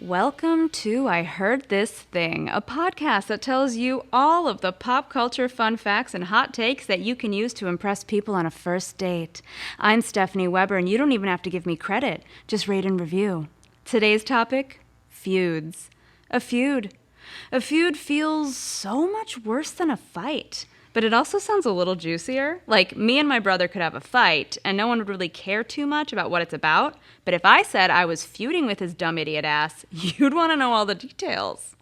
Welcome to I Heard This Thing, a podcast that tells you all of the pop culture fun facts and hot takes that you can use to impress people on a first date. I'm Stephanie Weber, and you don't even have to give me credit. Just rate and review. Today's topic, feuds. A feud. A feud feels so much worse than a fight. But it also sounds a little juicier. Like, me and my brother could have a fight, and no one would really care too much about what it's about. But if I said I was feuding with his dumb idiot ass, you'd want to know all the details.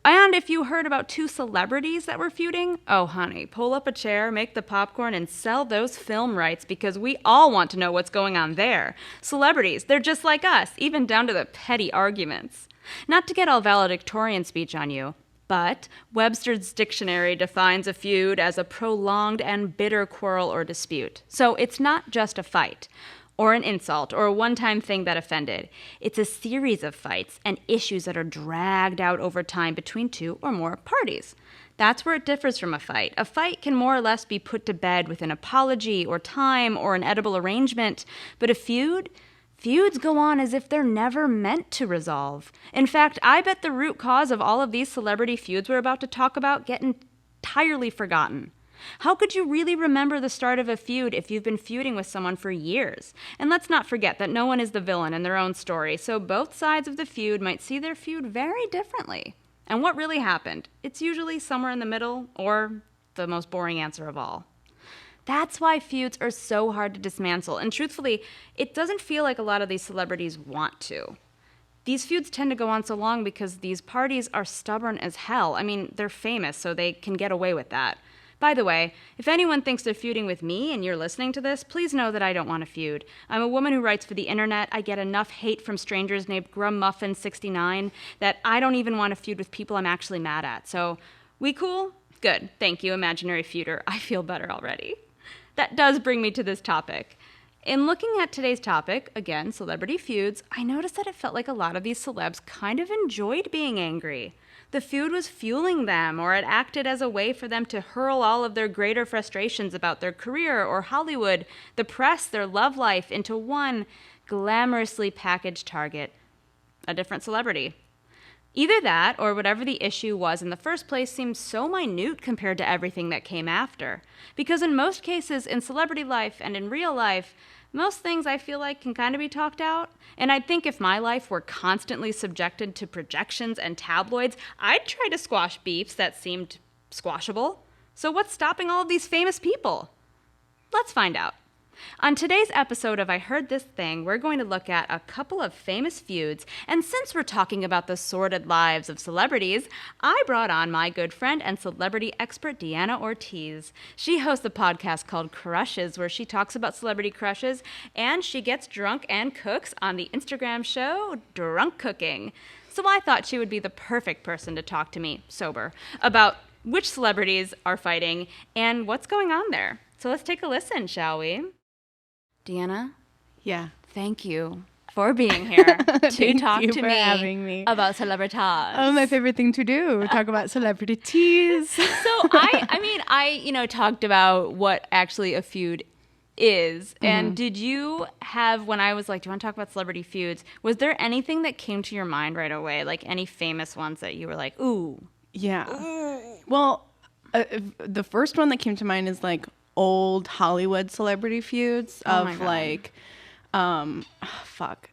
And if you heard about two celebrities that were feuding, oh, honey, pull up a chair, make the popcorn, and sell those film rights because we all want to know what's going on there. Celebrities, they're just like us, even down to the petty arguments. Not to get all valedictorian speech on you, but Webster's dictionary defines a feud as a prolonged and bitter quarrel or dispute. So it's not just a fight, or an insult, or a one-time thing that offended. It's a series of fights and issues that are dragged out over time between two or more parties. That's where it differs from a fight. A fight can more or less be put to bed with an apology or time or an edible arrangement, but a feud? Feuds go on as if they're never meant to resolve. In fact, I bet the root cause of all of these celebrity feuds we're about to talk about get entirely forgotten. How could you really remember the start of a feud if you've been feuding with someone for years? And let's not forget that no one is the villain in their own story, so both sides of the feud might see their feud very differently. And what really happened? It's usually somewhere in the middle, or the most boring answer of all. That's why feuds are so hard to dismantle, and truthfully, it doesn't feel like a lot of these celebrities want to. These feuds tend to go on so long because these parties are stubborn as hell. I mean, they're famous, so they can get away with that. By the way, if anyone thinks they're feuding with me and you're listening to this, please know that I don't want to feud. I'm a woman who writes for the internet. I get enough hate from strangers named Grummuffin69 that I don't even want to feud with people I'm actually mad at. So, we cool? Good. Thank you, imaginary feuder. I feel better already. That does bring me to this topic. In looking at today's topic, again, celebrity feuds, I noticed that it felt like a lot of these celebs kind of enjoyed being angry. The feud was fueling them, or it acted as a way for them to hurl all of their greater frustrations about their career or Hollywood, the press, their love life, into one glamorously packaged target, a different celebrity. Either that, or whatever the issue was in the first place, seems so minute compared to everything that came after. Because in most cases, in celebrity life and in real life, most things I feel like can kind of be talked out. And I'd think if my life were constantly subjected to projections and tabloids, I'd try to squash beefs that seemed squashable. So what's stopping all of these famous people? Let's find out. On today's episode of I Heard This Thing, we're going to look at a couple of famous feuds, and since we're talking about the sordid lives of celebrities, I brought on my good friend and celebrity expert Deanna Ortiz. She hosts a podcast called Crushes, where she talks about celebrity crushes, and she gets drunk and cooks on the Instagram show Drunk Cooking. So I thought she would be the perfect person to talk to me, sober, about which celebrities are fighting and what's going on there. So let's take a listen, shall we? Deanna? Yeah. Thank you for being here to talk to me, having me about celebrities. Oh, my favorite thing to do, talk about celebrities. So I talked about what actually a feud is. Mm-hmm. And did you have, when I was like, do you want to talk about celebrity feuds, was there anything that came to your mind right away? Like any famous ones that you were like, ooh. Yeah. Ooh. Well, the first one that came to mind is like old Hollywood celebrity feuds of like, fuck.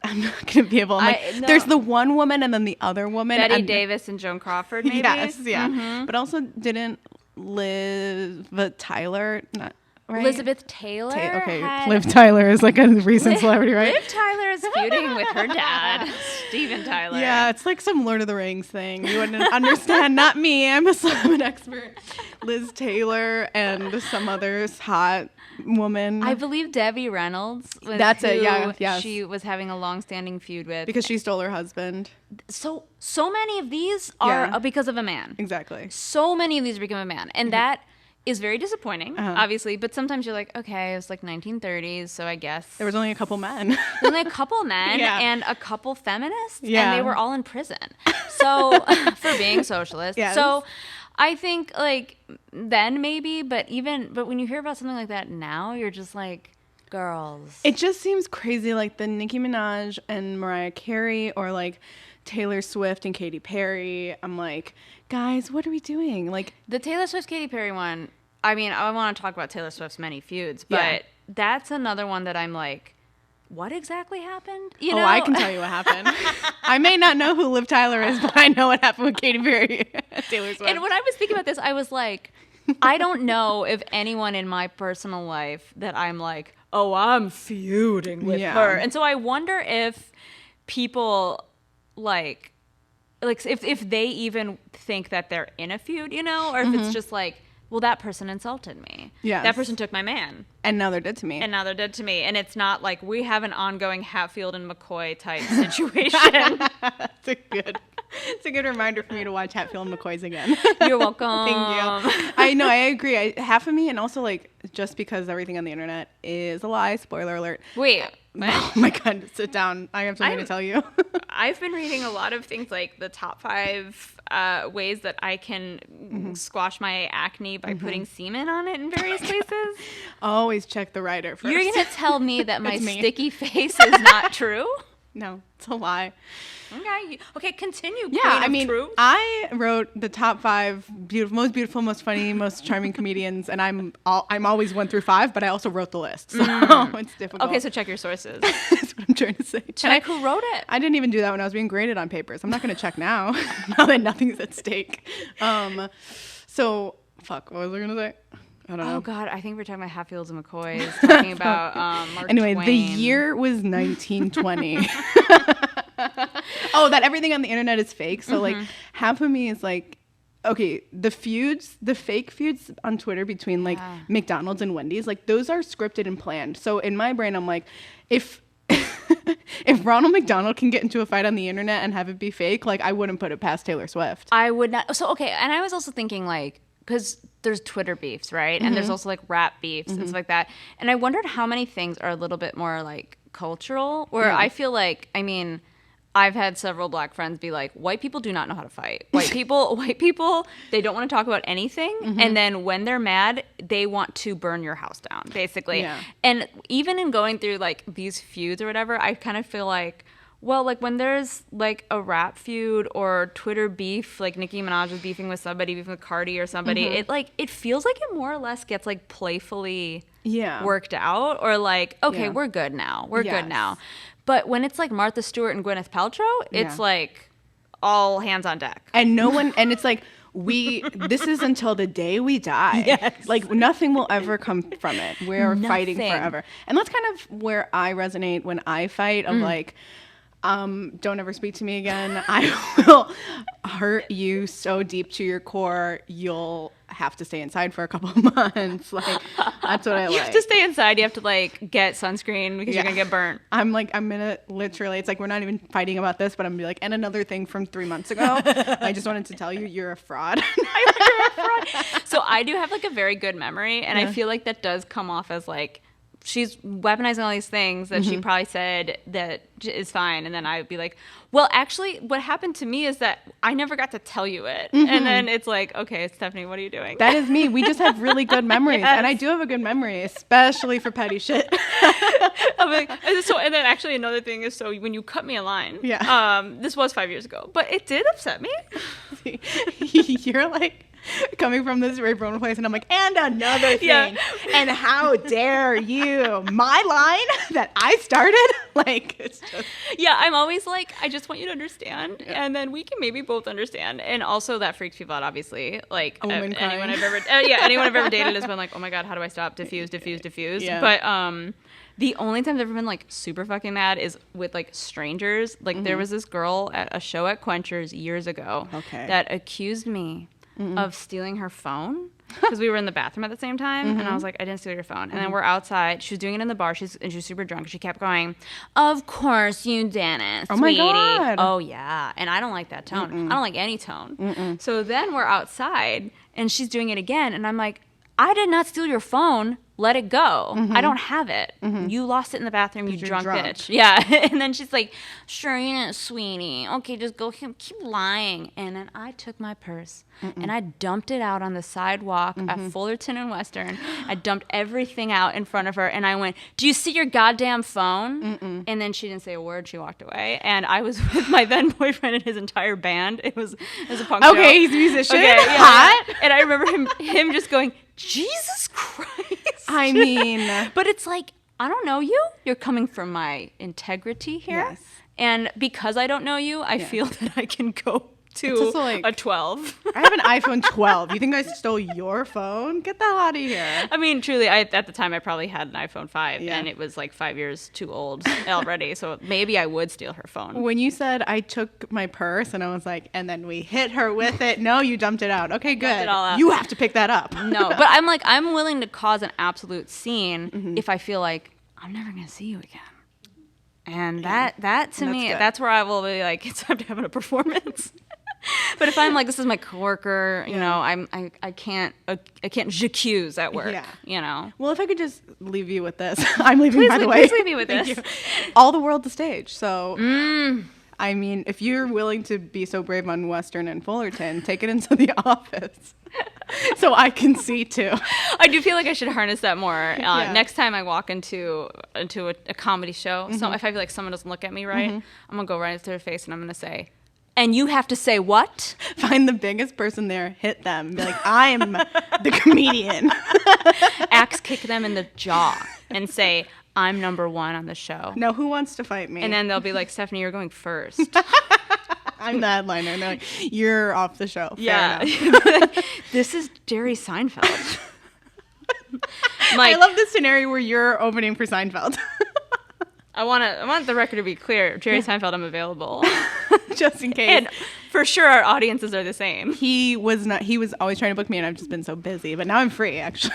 I'm not going to be able. There's the one woman and then the other woman. Betty Davis and Joan Crawford, maybe? Yes, yeah. Mm-hmm. But also didn't Liv Tyler, not right? Elizabeth Taylor? Liv Tyler is like a recent celebrity, right? Liv Tyler is feuding with her dad, Steven Tyler. Yeah, it's like some Lord of the Rings thing. You wouldn't understand. Not me. I'm an expert. Liz Taylor and some other hot woman. I believe Debbie Reynolds was That's it, yeah. Yes. She was having a long-standing feud with. Because she stole her husband. So many of these are because of a man. Exactly. So many of these are because of a man. And that is very disappointing, obviously. But sometimes you're like, okay, it was like 1930s, so I guess. There was only a couple men. Only a couple men and a couple feminists. Yeah. And they were all in prison. So, for being socialist. Yes. So, I think like then maybe, but when you hear about something like that now, you're just like, girls. It just seems crazy, like the Nicki Minaj and Mariah Carey, or like Taylor Swift and Katy Perry. I'm like, guys, what are we doing? Like the Taylor Swift Katy Perry one. I mean, I want to talk about Taylor Swift's many feuds, but that's another one that I'm like, what exactly happened? You know? I can tell you what happened. I may not know who Liv Tyler is, but I know what happened with Katy Perry, Taylor Swift. And when I was thinking about this, I was like, I don't know if anyone in my personal life that I'm like, oh, I'm feuding with her. And so I wonder if people like if they even think that they're in a feud, you know, or if it's just like, well, that person insulted me. Yeah. That person took my man. And now they're dead to me. And it's not like we have an ongoing Hatfield and McCoy type situation. It's a good reminder for me to watch Hatfield and McCoy's again. You're welcome. Thank you. I know, I agree. Half of me, and also like just because everything on the internet is a lie, spoiler alert. Wait. Oh my God, sit down. I have something to tell you. I've been reading a lot of things like the top 5 ways that I can squash my acne by putting semen on it in various places. Always check the writer first. You're going to tell me that my sticky face is not true? No, it's a lie. Okay, continue. Yeah, I mean, truth. I wrote the top 5 most beautiful, most funny, most charming comedians, and I'm always 1 through 5, but I also wrote the list, so it's difficult. Okay, so check your sources. That's what I'm trying to say. Check who wrote it. I didn't even do that when I was being graded on papers. I'm not going to check now, now that nothing's at stake. So, fuck, what was I going to say? I don't know. Oh, God, I think we're talking about Hatfields and McCoys, talking about Mark Anyway, Twain. The year was 1920. Oh, that everything on the internet is fake. So, like, half of me is like, okay, the fake feuds on Twitter between, like, McDonald's and Wendy's, like, those are scripted and planned. So, in my brain, I'm like, if Ronald McDonald can get into a fight on the internet and have it be fake, like, I wouldn't put it past Taylor Swift. I would not. So, okay, and I was also thinking, like, because there's Twitter beefs, right? And there's also, like, rap beefs and stuff like that. And I wondered how many things are a little bit more, like, cultural, where I feel like, I mean, I've had several black friends be like, white people do not know how to fight. White people, they don't want to talk about anything. And then when they're mad, they want to burn your house down, basically. Yeah. And even in going through, like, these feuds or whatever, I kind of feel like, well, like, when there's, like, a rap feud or Twitter beef, like Nicki Minaj is beefing with somebody, beefing with Cardi or somebody, it feels like it more or less gets, like, playfully worked out, or like, okay, we're good now. We're good now. But when it's like Martha Stewart and Gwyneth Paltrow, it's like all hands on deck. And no one, and it's like, this is until the day we die. Yes. Like, nothing will ever come from it. We're fighting forever. And that's kind of where I resonate when I fight, of like, don't ever speak to me again. I will hurt you so deep to your core, you'll have to stay inside for a couple of months. Like, that's what I like. You have to stay inside. You have to, like, get sunscreen because you're gonna get burnt. I'm gonna literally, it's like, we're not even fighting about this, but I'm gonna be like, and another thing from 3 months ago, I just wanted to tell you, you're a fraud. You're a fraud. So I do have, like, a very good memory, and I feel like that does come off as, like, she's weaponizing all these things that she probably said that is fine. And then I would be like, well, actually, what happened to me is that I never got to tell you it. And then it's like, okay, Stephanie, what are you doing? That is me. We just have really good memories. Yes. And I do have a good memory, especially for petty shit. I'm like, and then actually another thing is, so when you cut me a line, this was 5 years ago, but it did upset me. See, you're like, coming from this Ray Brown place, and I'm like, and another thing, and how dare you, my line that I started, like, it's just, I'm always like, I just want you to understand, and then we can maybe both understand, and also that freaks people out, obviously, like, anyone I've ever dated has been like, oh my god, how do I stop? Diffuse. But the only time I've ever been, like, super fucking mad is with, like, strangers. Like, there was this girl at a show at Quenchers years ago that accused me of stealing her phone, because we were in the bathroom at the same time, and I was like, I didn't steal your phone. And then we're outside. She was doing it in the bar. She was super drunk. She kept going, of course you didn't, oh my god. Oh yeah. And I don't like that tone. I don't like any tone. So then we're outside, and she's doing it again, and I'm like, I did not steal your phone. Let it go. I don't have it. You lost it in the bathroom, you drunk bitch. Yeah. And then she's like, sure, you didn't, sweetie. Okay, just go keep lying. And then I took my purse and I dumped it out on the sidewalk at Fullerton and Western. I dumped everything out in front of her and I went, do you see your goddamn phone? And then she didn't say a word. She walked away. And I was with my then boyfriend and his entire band. It was a punk show. Okay, he's a musician. Okay, yeah, hot. And I remember him just going, Jesus Christ. I mean. But it's like, I don't know you. You're coming from my integrity here. Yes. And because I don't know you, I feel that I can go to a 12. I have an iPhone 12. You think I stole your phone? Get the hell out of here. I mean, truly, at the time, I probably had an iPhone 5, and it was like 5 years too old already. So maybe I would steal her phone. When you said I took my purse, and I was like, and then we hit her with it. No, you dumped it out. Okay, good. Dumped it all out. You have to pick that up. No, but I'm willing to cause an absolute scene if I feel like I'm never going to see you again. And that to me, that's where I will be like, it's time to have a performance. But if I'm like, this is my coworker, you know, I can't j'accuse at work, you know. Well, if I could just leave you with this. I'm leaving, by the way. Please leave me with this. You. All the world the stage. So, I mean, if you're willing to be so brave on Western and Fullerton, take it into the office. So I can see too. I do feel like I should harness that more. Next time I walk into a comedy show, so if I feel like someone doesn't look at me right, I'm going to go right into their face and I'm going to say, and you have to say what? Find the biggest person there, hit them, be like, I'm the comedian. Axe kick them in the jaw and say, I'm number one on the show. No, who wants to fight me? And then they'll be like, Stephanie, you're going first. I'm the headliner. And they're like, you're off the show. Yeah. This is Jerry Seinfeld. I love this scenario where you're opening for Seinfeld. I want the record to be clear. Jerry Seinfeld, I'm available. Just in case. And for sure our audiences are the same. He was always trying to book me and I've just been so busy. But now I'm free, actually.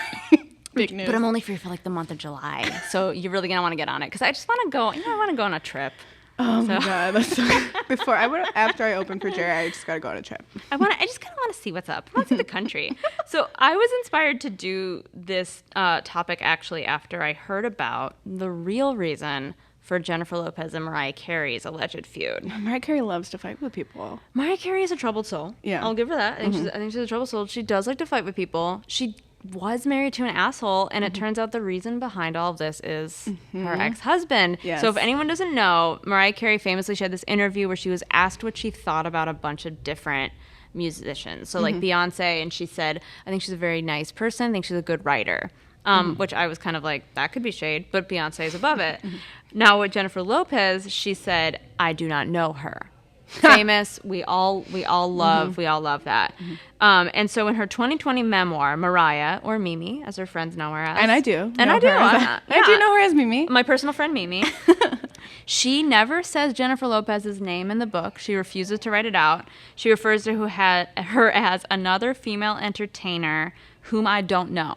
Big news. But I'm only free for like the month of July. So you're really going to want to get on it. Because I just want to go, I want to go on a trip. Oh my God, that's so good. After I open for Jerry, I just gotta go on a trip. I just kind of want to see what's up. I want to see the country. So I was inspired to do this topic actually after I heard about the real reason for Jennifer Lopez and Mariah Carey's alleged feud. Mariah Carey loves to fight with people. Mariah Carey is a troubled soul. Yeah, I'll give her that. I think she's a troubled soul. She does like to fight with people. She was married to an asshole, and it turns out the reason behind all of this is her ex-husband. Yes. So if anyone doesn't know, Mariah Carey famously had this interview where she was asked what she thought about a bunch of different musicians. So like Beyonce, and she said, I think she's a very nice person. I think she's a good writer. Which I was kind of like, that could be shade, but Beyonce is above it. Now with Jennifer Lopez, she said, I do not know her. Famous, we all love that. And so in her 2020 memoir, Mariah, or Mimi, as her friends know her as. And I do. I do know her as Mimi. My personal friend Mimi. She never says Jennifer Lopez's name in the book. She refuses to write it out. She refers to her as another female entertainer whom I don't know.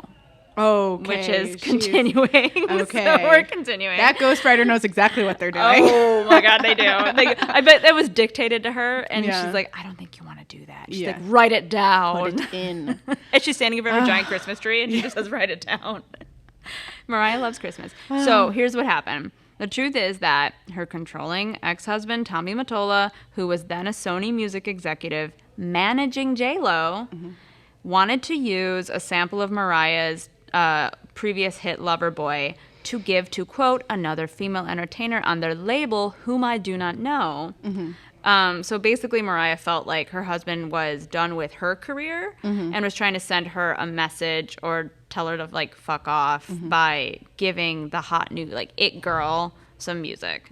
Okay. Which is continuing. Okay. So we're continuing. That ghostwriter knows exactly what they're doing. Oh my God, they do. I bet that was dictated to her, and she's like, I don't think you want to do that. She's like, write it down. Put it in. And she's standing in front of a giant Christmas tree, and she just says, write it down. Mariah loves Christmas. So here's what happened. The truth is that her controlling ex-husband, Tommy Mottola, who was then a Sony music executive managing J-Lo, wanted to use a sample of Mariah's previous hit Loverboy to give to, quote, another female entertainer on their label whom I do not know. So basically Mariah felt like her husband was done with her career and was trying to send her a message or tell her to like fuck off by giving the hot new like it girl some music.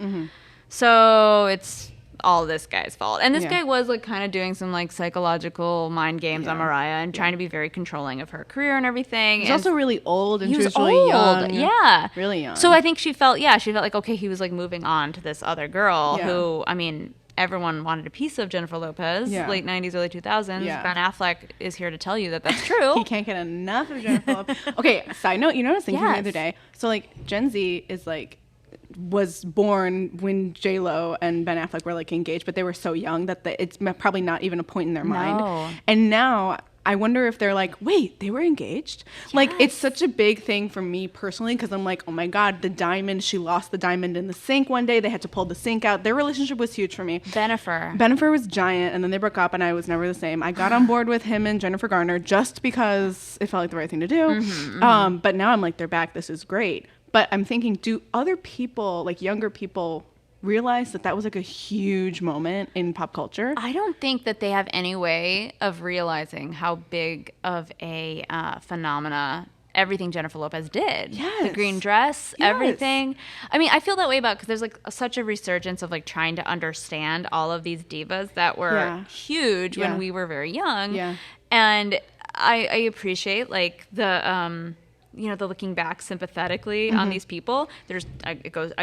So it's all this guy's fault. And this guy was like kind of doing some like psychological mind games on Mariah and trying to be very controlling of her career and everything. He's also really old and truthfully young. Yeah. Really young. So I think she felt like, okay, he was like moving on to this other girl who, I mean, everyone wanted a piece of Jennifer Lopez, late 90s, early 2000s. Ben Affleck is here to tell you that that's true. He can't get enough of Jennifer Lopez. Okay, side note, you know what I was thinking the other day? So like Gen Z is like, was born when J-Lo and Ben Affleck were like engaged, but they were so young that it's probably not even a point in their mind. And now I wonder if they're like, wait, they were engaged? Yes. Like, it's such a big thing for me personally, because I'm like, oh my God, the diamond, she lost the diamond in the sink one day. They had to pull the sink out. Their relationship was huge for me. Bennifer was giant, and then they broke up, and I was never the same. I got on board with him and Jennifer Garner just because it felt like the right thing to do. But now I'm like, they're back. This is great. But I'm thinking, do other people, like younger people, realize that was like a huge moment in pop culture? I don't think that they have any way of realizing how big of a phenomena everything Jennifer Lopez did. Yes. The green dress, everything. I mean, I feel that way about, because there's like such a resurgence of like trying to understand all of these divas that were huge when we were very young. Yeah. And I appreciate like the the looking back sympathetically on these people. I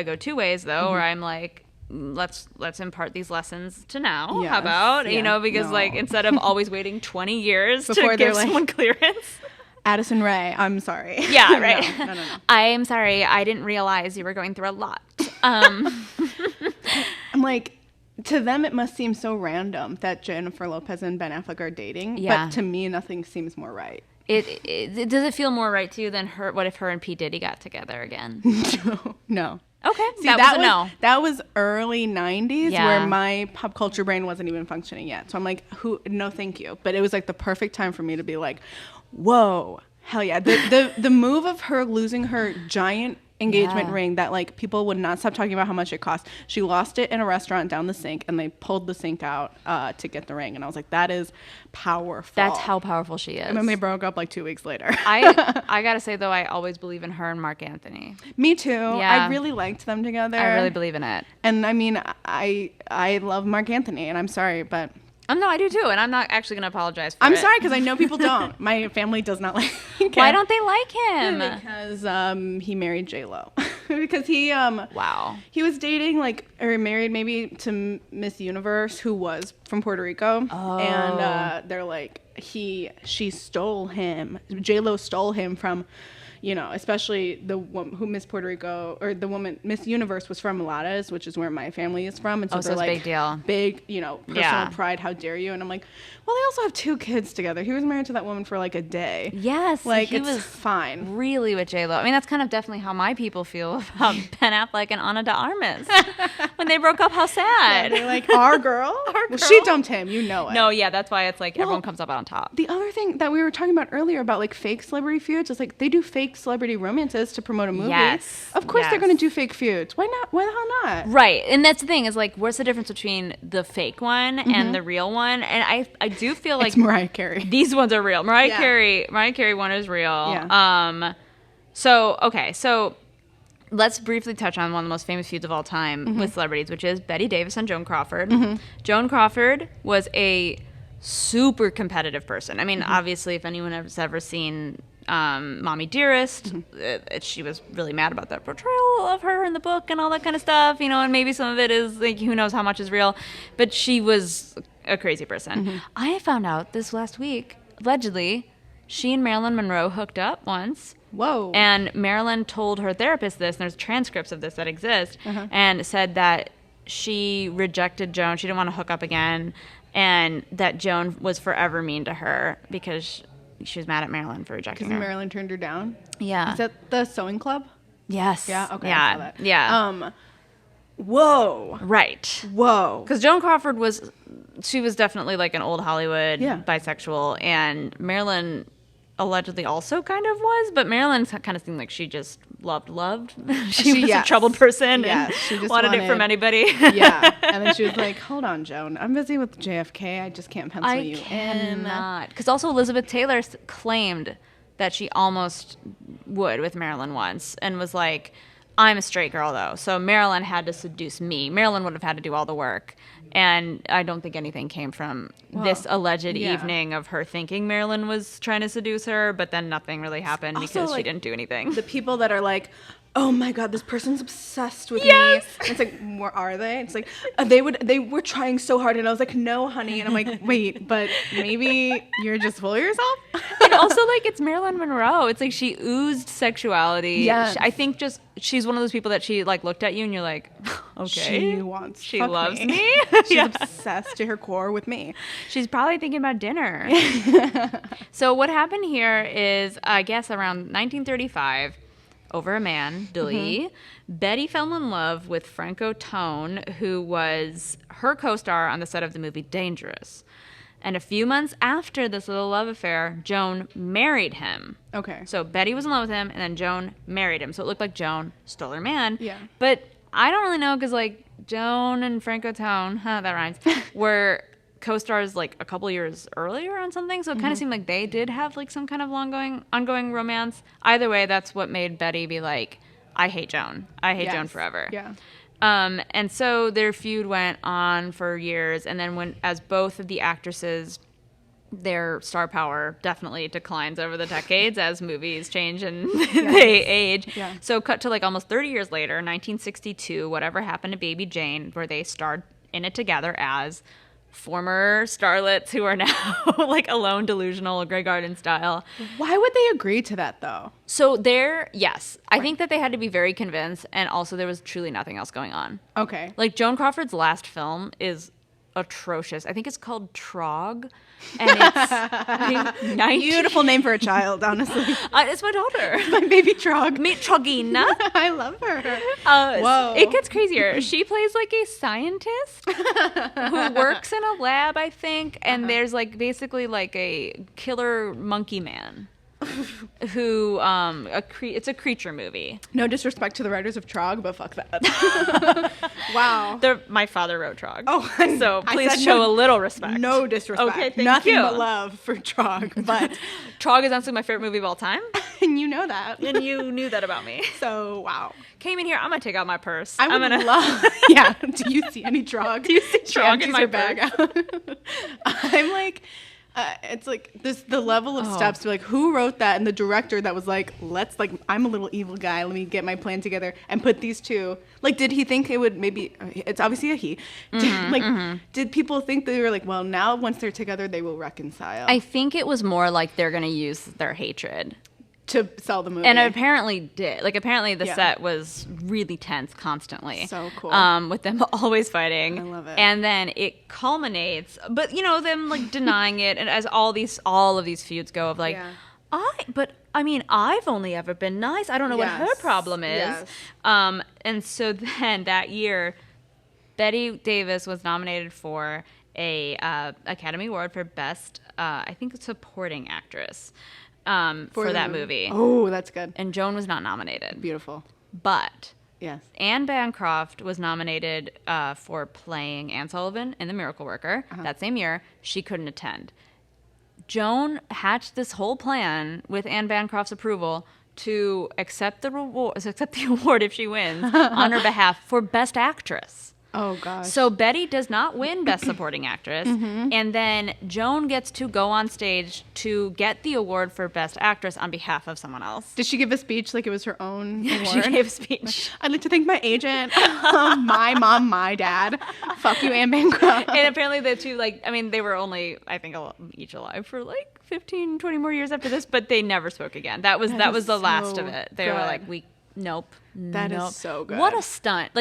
go two ways though, where I'm like, let's impart these lessons to now. Yes. How about because like instead of always waiting 20 years before to give someone clearance. Addison Rae, I'm sorry. Yeah, right. No. I'm sorry. I didn't realize you were going through a lot. I'm like, to them, it must seem so random that Jennifer Lopez and Ben Affleck are dating. Yeah. But to me, nothing seems more right. It does it feel more right to you than her? What if her and P. Diddy got together again? No. Okay, see, that was early 90s where my pop culture brain wasn't even functioning yet. So I'm like, no, thank you. But it was like the perfect time for me to be like, whoa, hell yeah. The move of her losing her giant engagement ring that like people would not stop talking about how much it cost. She lost it in a restaurant down the sink, and they pulled the sink out to get the ring. And I was like, that is powerful. That's how powerful she is. And then they broke up like 2 weeks later. I gotta say though, I always believe in her and Mark Anthony. Me too. Yeah. I really liked them together. I really believe in it. And I mean, I love Mark Anthony, and I'm sorry, but no, I do too, and I'm not actually going to apologize for it. I'm sorry, because I know people don't. My family does not like him. Why don't they like him? Because he married J-Lo. Because he he was dating or married maybe to Miss Universe, who was from Puerto Rico. Oh. And they're like, she stole him. J-Lo stole him from, especially the woman who Miss Puerto Rico, or the woman Miss Universe was from Mulatas, which is where my family is from. And so they're like, big deal. Big, personal pride. How dare you? And I'm like, well, they also have 2 kids together. He was married to that woman for like a day. Yes. Like, he was fine. Really with J-Lo. I mean, that's kind of definitely how my people feel about Ben Affleck and Ana de Armas. When they broke up, how sad. Yeah, they're like, our girl? Well, she dumped him. You know it. No, yeah, that's why it's like everyone comes up on top. The other thing that we were talking about earlier about like fake celebrity feuds is like they do fake celebrity romances to promote a movie. Yes. Of course they're going to do fake feuds. Why not? Why the hell not? Right. And that's the thing is like, what's the difference between the fake one and the real one? And I do feel like it's Mariah Carey. These ones are real. Mariah Carey one is real. Yeah. So let's briefly touch on one of the most famous feuds of all time with celebrities, which is Bette Davis and Joan Crawford. Joan Crawford was a super competitive person. I mean, obviously, if anyone has ever seen Mommy Dearest, she was really mad about that portrayal of her in the book and all that kind of stuff, and maybe some of it is like, who knows how much is real, but she was a crazy person. I found out this last week, allegedly, she and Marilyn Monroe hooked up once. Whoa. And Marilyn told her therapist this, and there's transcripts of this that exist, and said that she rejected Joan. She didn't want to hook up again, and that Joan was forever mean to her because she was mad at Marilyn for rejecting her. Because Marilyn turned her down? Yeah. Is that the sewing club? Yes. Yeah? Okay. Yeah. I saw that. Yeah. Whoa. Right. Whoa. Because Joan Crawford was definitely like an old Hollywood bisexual, and Marilyn allegedly also kind of was, but Marilyn kind of seemed like she just loved. She was a troubled person and she just wanted it from anybody. Yeah. And then she was like, hold on, Joan, I'm busy with JFK. I just can't pencil you in. Because also Elizabeth Taylor claimed that she almost would with Marilyn once and was like, I'm a straight girl, though, so Marilyn had to seduce me. Marilyn would have had to do all the work. And I don't think anything came from this alleged evening of her thinking Marilyn was trying to seduce her, but then nothing really happened because she didn't do anything. The people that are like, oh my God, this person's obsessed with me. And it's like, where are they? It's like, they were trying so hard. And I was like, no, honey. And I'm like, wait, but maybe you're just full of yourself? And also, like, it's Marilyn Monroe. It's like she oozed sexuality. Yeah. I think she's one of those people that she, like, looked at you and you're like, Okay. She loves me. She's obsessed to her core with me. She's probably thinking about dinner. So what happened here is, I guess, around 1935, over a man, Dully, Betty fell in love with Franco Tone, who was her co-star on the set of the movie Dangerous. And a few months after this little love affair, Joan married him. Okay. So Betty was in love with him, and then Joan married him. So it looked like Joan stole her man. Yeah. But I don't really know, because, like, Joan and Franco Tone, that rhymes, were co-stars, like, a couple years earlier on something. So it kind of seemed like they did have, like, some kind of ongoing romance. Either way, that's what made Betty be like, I hate Joan. I hate Joan forever. Yeah. And so their feud went on for years, and then as both of the actresses, their star power definitely declines over the decades as movies change and they age. Yeah. So cut to, like, almost 30 years later, 1962, Whatever Happened to Baby Jane, where they starred in it together as former starlets who are now like alone, delusional, Grey Garden style. Why would they agree to that, though? So I think that they had to be very convinced, and also there was truly nothing else going on. Okay. Like, Joan Crawford's last film is atrocious. I think it's called Trog, and it's beautiful name for a child, honestly. It's my daughter. My baby Trog. Meet Trogina. I love her. Whoa. It gets crazier. She plays, like, a scientist who works in a lab, I think, and there's, like, basically, like, a killer monkey man. Who it's a creature movie. No disrespect to the writers of Trog, but fuck that. Wow. My father wrote Trog. Oh, so please show a little respect. No disrespect. Okay, thank Nothing you. but love for Trog, but Trog is honestly my favorite movie of all time. And you know that. And you knew that about me. So, wow. Came in here, I'm gonna take out my purse. I'm gonna love. Yeah. Do you see any Trog? Do you see Trog in my bag out? I'm like. It's like the level of steps to, like, who wrote that, and the director that was like, I'm a little evil guy, let me get my plan together and put these two. Like, did he think it would maybe, it's obviously a he. Did people think they were like, well, now once they're together, they will reconcile? I think it was more like they're gonna use their hatred to sell the movie. And apparently did. Like, apparently the set was really tense constantly. So cool. With them always fighting. I love it. And then it culminates, but, you know, them, like, denying it, and as all of these feuds go of, like, I've only ever been nice. I don't know what her problem is. Yes. And so then that year, Betty Davis was nominated for a Academy Award for Best, I think, supporting actress. For that movie. Oh, that's good. And Joan was not nominated. Beautiful. But yes, Anne Bancroft was nominated for playing Anne Sullivan in The Miracle Worker that same year. She couldn't attend. Joan hatched this whole plan with Anne Bancroft's approval to accept the award if she wins on her behalf for Best Actress. Oh, gosh. So Betty does not win Best Supporting Actress, and then Joan gets to go on stage to get the award for Best Actress on behalf of someone else. Did she give a speech like it was her own award? She gave a speech. I'd like to thank my agent, my mom, my dad. Fuck you, Anne Bancroft. And apparently the two, they were only, I think, each alive for, 15, 20 more years after this, but they never spoke again. That was the last of it. They were like, nope. That is so good. What a stunt.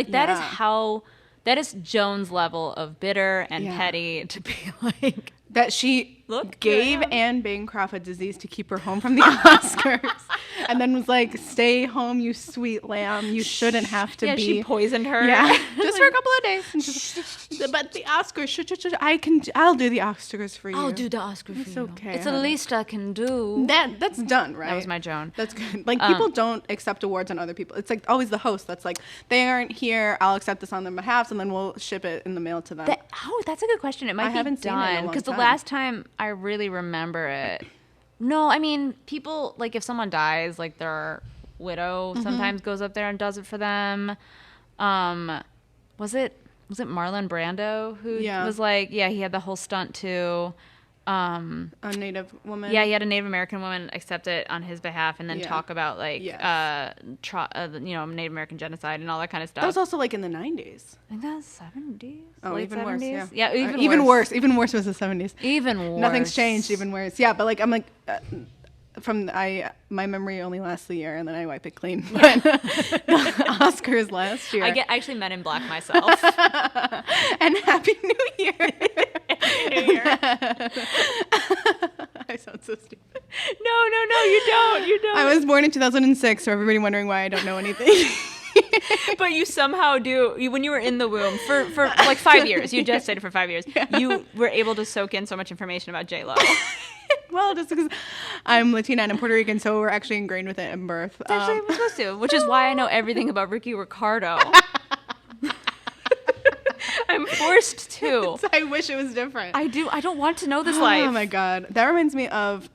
That is Joan's level of bitter and petty to be like... That she gave Anne Bancroft a disease to keep her home from the Oscars. And then was like, stay home, you sweet lamb. You shouldn't have to be. Yeah, she poisoned her. Yeah, just for a couple of days. But the Oscars, I'll do the Oscars for you. I'll do the Oscars for you. It's okay. It's the least I can do. That's done, right? That was my Joan. That's good. People don't accept awards on other people. It's like always the host that's like, they aren't here, I'll accept this on their behalf, and then we'll ship it in the mail to them. That's a good question. It might be haven't done. Seen it in a long time. Last time I really remember it. No, I mean, people, if someone dies, their widow sometimes goes up there and does it for them. Was it Marlon Brando who was he had the whole stunt too. A Native woman. Yeah, he had a Native American woman accept it on his behalf and then talk about Native American genocide and all that kind of stuff. That was also in the 90s. I think that was 70s. Oh, late even 70s. Worse. Yeah, even worse. Even worse was the 70s. Even worse. Nothing's changed. Even worse. Yeah, but I'm my memory only lasts a year and then I wipe it clean. But the Oscars last year. I actually Men in Black myself. And Happy New Year. Happy New Year. I sound so stupid. No, you don't. I was born in 2006, so everybody wondering why I don't know anything. But you somehow do. When you were in the womb for like 5 years, you just stayed for 5 years. Yeah. You were able to soak in so much information about J-Lo. Well, just because I'm Latina and I'm Puerto Rican, so we're actually ingrained with it in birth. It's actually we're supposed to, which is why I know everything about Ricky Ricardo. I'm forced to. I wish it was different. I do. I don't want to know this life. Oh my God. That reminds me of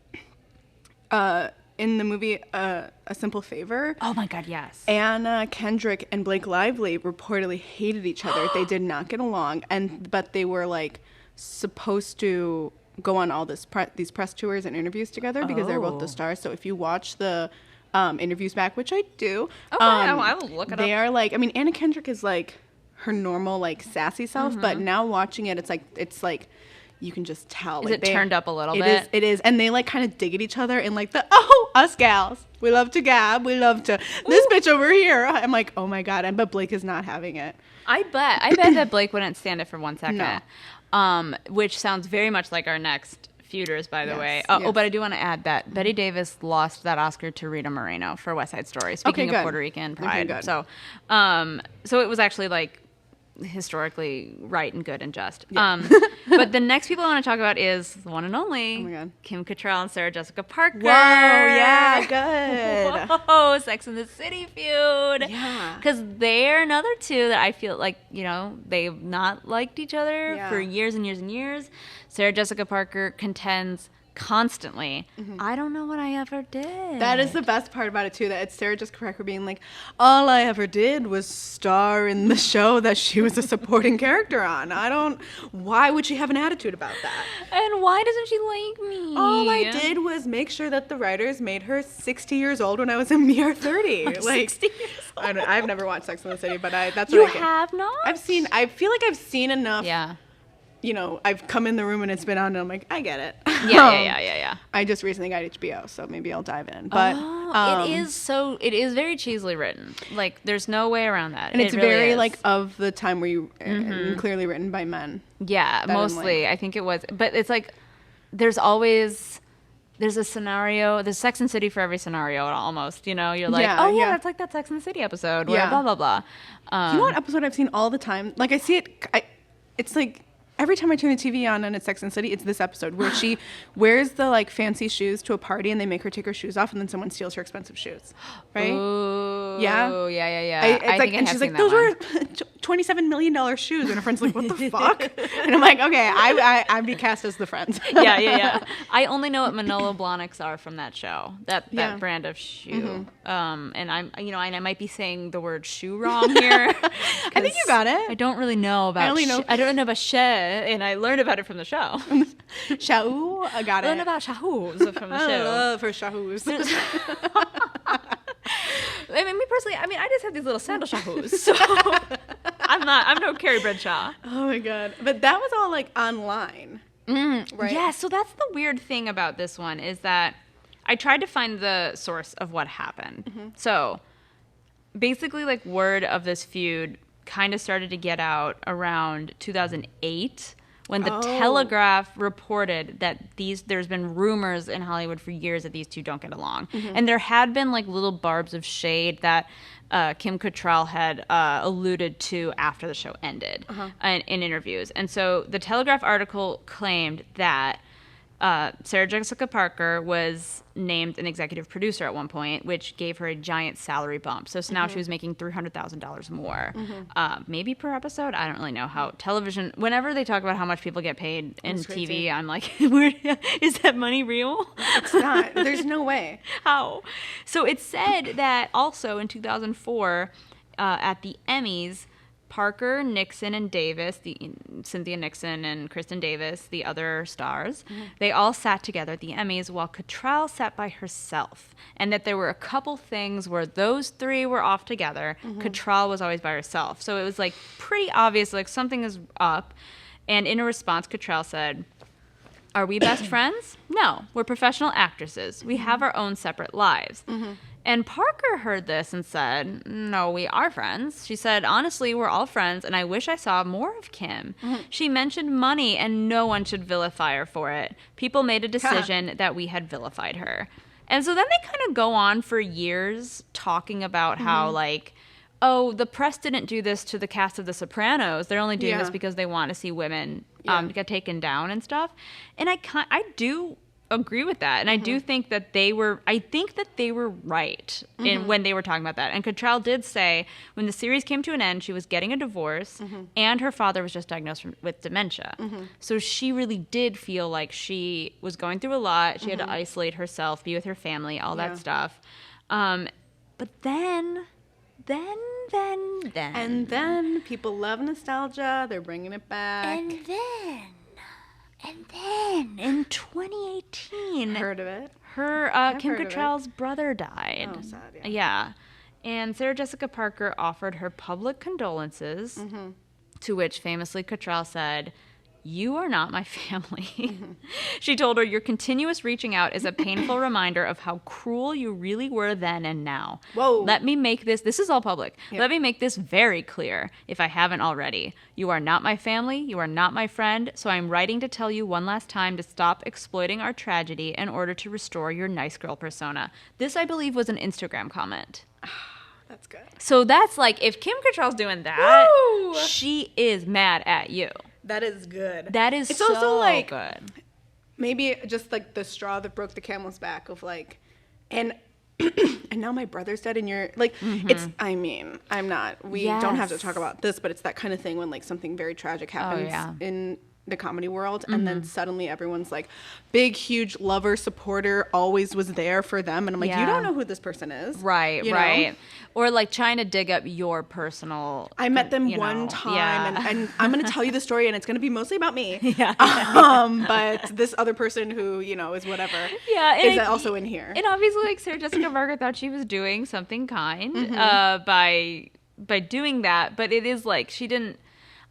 in the movie A Simple Favor. Oh my God, yes. Anna Kendrick and Blake Lively reportedly hated each other. They did not get along, but they were like supposed to go on all these press tours and interviews together because they're both the stars. So if you watch the interviews back, which I do, I will look it up. They are like, I mean, Anna Kendrick is like her normal like sassy self, but now watching it, it's like you can just tell. Is like, it turned up a little bit? It is. And they like kind of dig at each other and like us gals. We love to gab. We love to, this bitch over here. I'm like, oh my God. But Blake is not having it. I bet that Blake wouldn't stand it for 1 second. No. Which sounds very much like our next feuders, by the way. Yes. Oh, but I do want to add that Bette Davis lost that Oscar to Rita Moreno for West Side Story. Speaking of Puerto Rican pride. Okay, so it was actually like historically right and good and just. Yeah. But the next people I want to talk about is the one and only Oh my God. Kim Cattrall and Sarah Jessica Parker. Whoa, yeah, good. Whoa, Sex and the City feud. Yeah. Because they're another two that I feel like, they've not liked each other for years and years and years. Sarah Jessica Parker contends constantly. I don't know what I ever did. That is the best part about it too, that it's Sarah Jessica Parker being like, all I ever did was star in the show that she was a supporting character on. Why would she have an attitude about that? And why doesn't she like me? All I did was make sure that the writers made her 60 years old when I was a mere 30. Like 60 years old. I've never watched Sex and the City, but that's you what I get. have not? I feel like I've seen enough. Yeah. I've come in the room and it's been on and I'm like, I get it. Yeah. I just recently got HBO, so maybe I'll dive in. But it is very cheesily written. Like there's no way around that. And it's really very is. like of the time where you clearly written by men. Yeah, mostly. I think it was. But it's like there's a scenario, there's Sex and the City for every scenario almost, You're like, that's like that Sex and the City episode where blah, blah, blah. You know what episode I've seen all the time? Like I see it, it's like every time I turn the TV on and it's Sex and the City, it's this episode where she wears the like fancy shoes to a party and they make her take her shoes off and then someone steals her expensive shoes. Right? Ooh, yeah. Yeah. I think and she's like, those were $27 million shoes. And her friend's like, what the fuck? And I'm like, okay, I'd be cast as the friend. Yeah. I only know what Manolo Blahniks are from that show, that brand of shoe. And I might be saying the word shoe wrong here. I think you got it. I don't really know about I don't know about Sheh, and I learned about it from the show. Shahu, I got it. I learned about Shahus from the show. I love her Shahus. I mean, me personally, I just have these little sandal Shahus, so I'm no Carrie Bradshaw. Oh my God. But that was all like online. Right? Yeah, so that's the weird thing about this one is that I tried to find the source of what happened. So basically like word of this feud kind of started to get out around 2008 when the Telegraph reported that there's been rumors in Hollywood for years that these two don't get along. And there had been like little barbs of shade that Kim Cattrall had alluded to after the show ended in interviews. And so the Telegraph article claimed that Sarah Jessica Parker was named an executive producer at one point, which gave her a giant salary bump. So now she was making $300,000 more, maybe per episode. I don't really know how television. Whenever they talk about how much people get paid in TV, I'm like, is that money real? It's not. There's no way. How? So it said that also in 2004 at the Emmys, Parker, Nixon, and Davis, Cynthia Nixon and Kristen Davis, the other stars, they all sat together at the Emmys while Cattrall sat by herself. And that there were a couple things where those three were off together. Cattrall was always by herself. So it was like pretty obvious, like something is up. And in a response, Cattrall said, Are we best friends? No, we're professional actresses. We have our own separate lives. And Parker heard this and said, no, we are friends. She said, honestly, we're all friends, and I wish I saw more of Kim. She mentioned money, and no one should vilify her for it. People made a decision that we had vilified her. And so then they kind of go on for years talking about how, like, oh, the press didn't do this to the cast of The Sopranos. They're only doing this because they want to see women get taken down and stuff. And I do agree with that, and I do think that they were right in when they were talking about that. And Cattrall did say when the series came to an end, she was getting a divorce, and her father was just diagnosed with dementia. So she really did feel like she was going through a lot. She had to isolate herself, be with her family, all that stuff. But then people love nostalgia. They're bringing it back. And then in 2018, heard of it? Kim Cattrall's brother died. Oh, sad. Yeah. And Sarah Jessica Parker offered her public condolences, to which famously Cattrall said, "You are not my family." She told her, "Your continuous reaching out is a painful reminder of how cruel you really were then and now. Whoa. Let me make this is all public. Let me make this very clear, if I haven't already. You are not my family. You are not my friend. So I'm writing to tell you one last time to stop exploiting our tragedy in order to restore your nice girl persona." This, I believe, was an Instagram comment. That's good. So that's like, if Kim Cattrall's doing that, Woo! she is mad at you. That is good. That is it's so also like, good. Maybe just like the straw that broke the camel's back of like, and now my brother's dead and you're like, it's, I mean, we don't have to talk about this, but it's that kind of thing when like something very tragic happens in the comedy world, and then suddenly everyone's like, big, huge lover, supporter, always was there for them. And I'm like, you don't know who this person is. Right, right. Or like trying to dig up your personal... I met them one time, and I'm going to tell you the story, and it's going to be mostly about me. But this other person who, is whatever, is also in here. And obviously, like, Sarah Jessica Parker thought she was doing something kind by doing that, but it is like she didn't...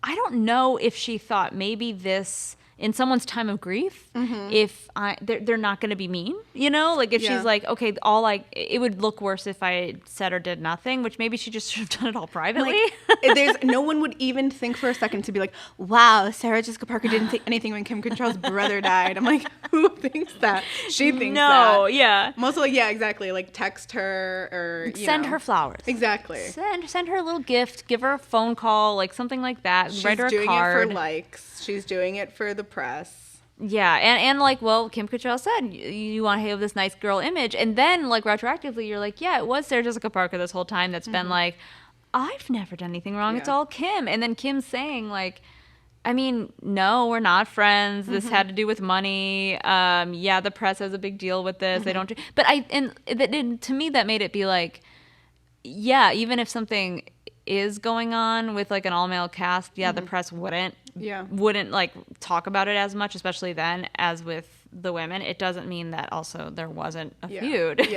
I don't know if she thought maybe this in someone's time of grief, if they're not going to be mean, like if she's like, okay, it would look worse if I said or did nothing, which maybe she just should have done it all privately. Like, no one would even think for a second to be like, wow, Sarah Jessica Parker didn't think anything when Kim Cattrall's brother died. I'm like, who thinks that? She thinks that. No, yeah. Mostly, yeah, exactly. Like text her or send her flowers. Exactly. Send her a little gift. Give her a phone call, like something like that. Write her a card. She's doing it for likes. She's doing it for the press. Yeah, and like, well, Kim Cattrall said, you want to have this nice girl image, and then like retroactively, you're like, yeah, it was Sarah Jessica Parker this whole time that's been like, I've never done anything wrong. It's all Kim, and then Kim saying like, I mean, no, we're not friends. This had to do with money. The press has a big deal with this. They don't, but to me that made it be like, yeah, even if something is going on with like an all-male cast, the press wouldn't like talk about it as much, especially then, as with the women. It doesn't mean that also there wasn't a feud.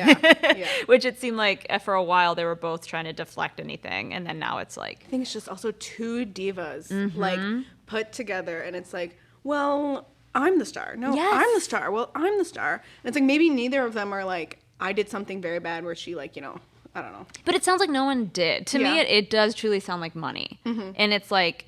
Which it seemed like for a while they were both trying to deflect anything, and then now it's like, I think it's just also two divas like put together, and it's like, well, I'm the star. No, I'm the star. Well, I'm the star. And it's like maybe neither of them are like, I did something very bad where she like, I don't know. But it sounds like no one did. To me, it does truly sound like money. And it's like,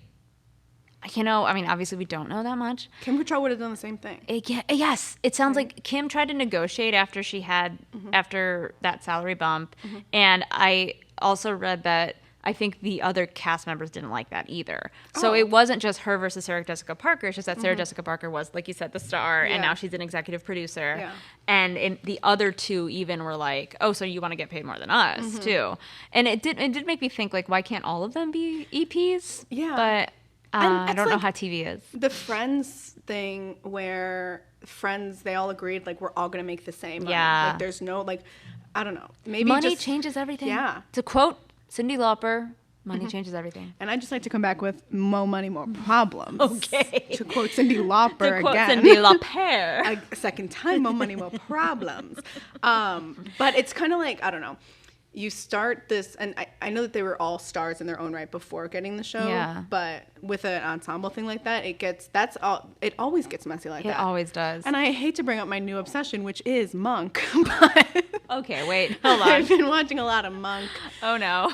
I mean, obviously we don't know that much. Kim Cattrall would have done the same thing. Yes. It sounds like Kim tried to negotiate after she had, after that salary bump. And I also read that I think the other cast members didn't like that either. So it wasn't just her versus Sarah Jessica Parker. It's just that Sarah Jessica Parker was, like you said, the star, and now she's an executive producer. Yeah. And the other two even were like, oh, so you want to get paid more than us, too. And it did make me think, like, why can't all of them be EPs? Yeah. But I don't know how TV is. The Friends thing where Friends, they all agreed, like, we're all going to make the same money. Yeah. Like, there's no, like, I don't know. Maybe money changes everything. Yeah. To quote Cyndi Lauper, money changes everything. And I'd just like to come back with more money, more problems. Okay. To quote Cyndi Lauper again. To quote again. Cyndi Lauper. A second time, more money, more problems. But it's kind of like, I don't know. you start this, and I know that they were all stars in their own right before getting the show. Yeah. But with an ensemble thing like that, it always gets messy like that. It always does. And I hate to bring up my new obsession, which is Monk, but okay, wait, hold on. I've been watching a lot of Monk. Oh no.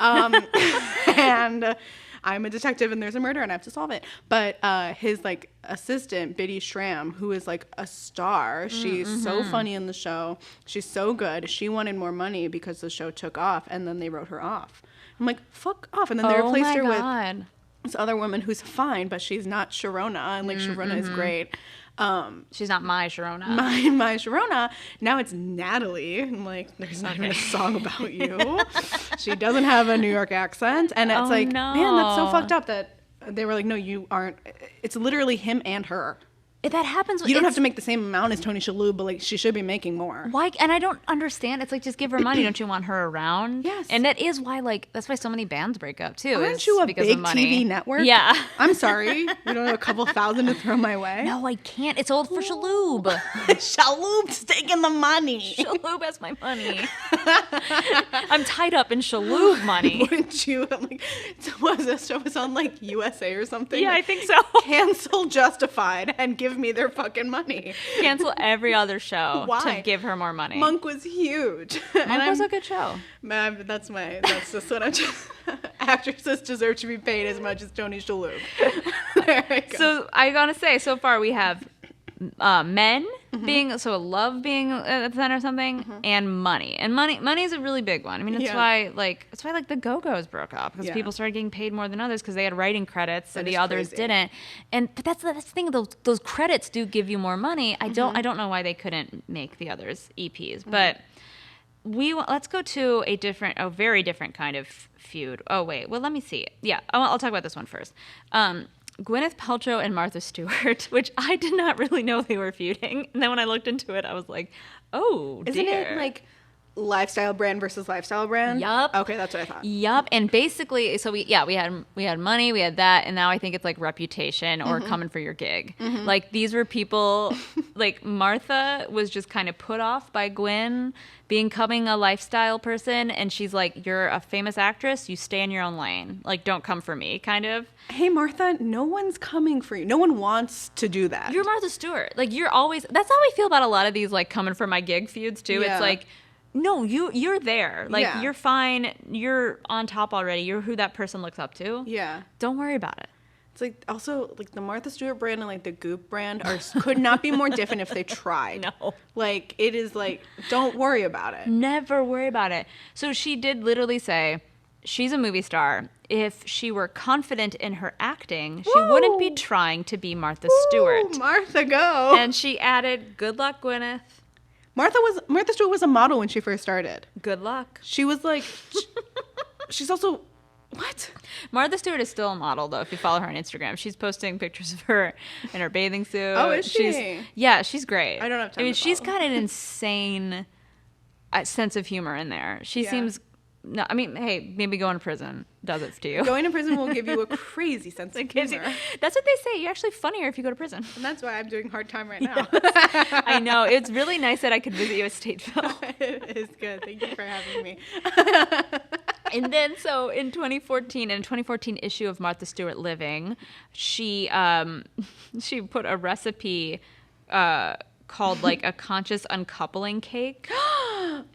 And I'm a detective and there's a murder and I have to solve it. But his like assistant, Biddy Schramm, who is like a star. She's so funny in the show. She's so good. She wanted more money because the show took off and then they wrote her off. I'm like, fuck off. And then they replaced her with this other woman who's fine, but she's not Sharona. And like Sharona is great. She's not my Sharona. My Sharona. Now it's Natalie. I'm like, there's not even a song about you. She doesn't have a New York accent. And it's man, that's so fucked up that they were like, no, you aren't. It's literally him and her. That happens. You don't have to make the same amount as Tony Shalhoub, but like she should be making more. Why? And I don't understand. It's like, just give her money. Don't you want her around? Yes. And that is why, like, that's why so many bands break up too. Aren't you a big TV network? Yeah. I'm sorry. You don't have a couple thousand to throw my way? No, I can't. It's old for Shalhoub. Shalhoub's taking the money. Shalhoub has my money. I'm tied up in Shalhoub money. Wouldn't you? Like, was this show was on like USA or something? Yeah, like, I think so. Cancel Justified and give me their fucking money. Cancel every other show Why? to give her more money. Monk was huge. Monk was a good show. That's just what I'm actresses deserve to be paid as much as Tony Shalhoub. There I go. So I gotta say, so far we have men being love being at the center of something, and money is a really big one. I mean, it's why the Go-Go's broke up, because people started getting paid more than others because they had writing credits and the others didn't. But that's the thing. Those credits do give you more money. I don't know why they couldn't make the others EPs, but let's go to a very different kind of feud. Oh wait, well let me see. Yeah, I'll talk about this one first. Gwyneth Paltrow and Martha Stewart, which I did not really know they were feuding. And then when I looked into it, I was like, oh, Isn't it like lifestyle brand versus lifestyle brand? Yup. Okay, that's what I thought. Yup. And basically, so we had money, we had that, and now I think it's like reputation or coming for your gig. Like, these were people, like Martha was just kind of put off by Gwen becoming a lifestyle person, and she's like, you're a famous actress, you stay in your own lane. Like, don't come for me, kind of. Hey, Martha, no one's coming for you. No one wants to do that. You're Martha Stewart. Like, you're always, that's how I feel about a lot of these, like, coming for my gig feuds, too. Yeah. It's like, no, you're there. Like, you're fine. You're on top already. You're who that person looks up to. Yeah. Don't worry about it. It's like, also, like, the Martha Stewart brand and, like, the Goop brand could not be more different if they tried. No. Like, it is, like, don't worry about it. Never worry about it. So she did literally say, she's a movie star. If she were confident in her acting, she wouldn't be trying to be Martha Stewart. Martha, go. And she added, good luck, Gwyneth. Martha Stewart was a model when she first started. Good luck. She was like, she's also, what? Martha Stewart is still a model, though, if you follow her on Instagram. She's posting pictures of her in her bathing suit. Oh, is she? She's great. I don't have time to she's follow. got an insane sense of humor in there. She seems, no, I mean, hey, maybe going to prison does it to you. Going to prison will give you a crazy sense of humor. That's what they say. You're actually funnier if you go to prison. And that's why I'm doing hard time right now. Yes. I know. It's really nice that I could visit you at Stateville. It is good. Thank you for having me. And then, so in 2014 issue of Martha Stewart Living, she put a recipe called like a conscious uncoupling cake.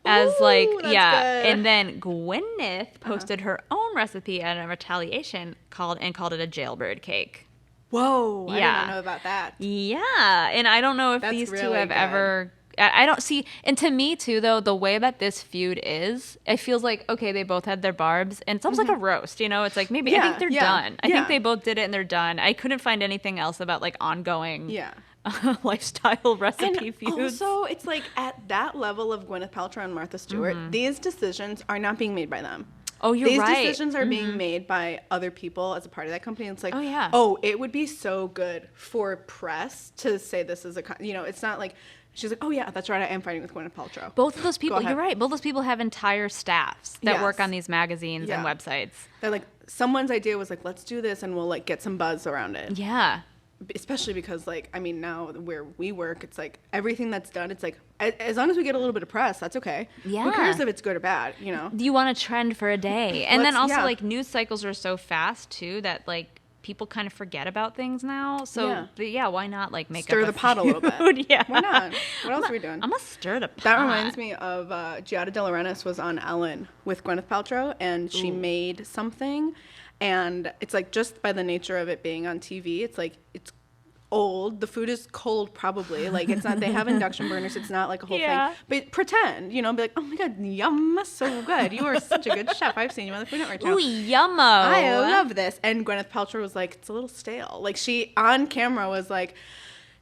As like, good. And then Gwyneth posted her own recipe at a retaliation called it a jailbird cake. Whoa, I did not know about that. Yeah, and I don't know if these two have ever. I don't see, and to me too, though, the way that this feud is, it feels like, okay, they both had their barbs, and it's almost like a roast, you know? It's like, maybe, I think they're done. I think they both did it and they're done. I couldn't find anything else about like ongoing lifestyle recipe feuds. Also, it's like at that level of Gwyneth Paltrow and Martha Stewart, these decisions are not being made by them. Oh, you're right. These decisions are being made by other people as a part of that company. It's like, it would be so good for press to say this is it's not like, she's like, oh yeah, that's right, I am fighting with Gwyneth Paltrow. Both of those people, you're right, both those people have entire staffs that work on these magazines and websites. They're like, someone's idea was like, let's do this and we'll like get some buzz around it. Yeah. especially because, like, I mean, now where we work, it's like everything that's done, it's like, as long as we get a little bit of press, that's okay. Yeah. Who cares if it's good or bad, you know? You want a trend for a day. And then also, like, news cycles are so fast, too, that, like, people kind of forget about things now. So, why not, like, make Stir up the pot a little bit. Yeah. Why not? What else are we doing? I'm going to stir the pot. That reminds me of Giada De Laurentiis was on Ellen with Gwyneth Paltrow, and she made something. And it's like, just by the nature of it being on TV, it's like, it's old. The food is cold, probably. Like, it's not, they have induction burners. It's not like a whole thing. But pretend, you know, be like, oh my God, yum, so good. You are such a good chef. I've seen you on the Food Network channel. Ooh, yummo. I love this. And Gwyneth Paltrow was like, it's a little stale. Like, she, on camera, was like,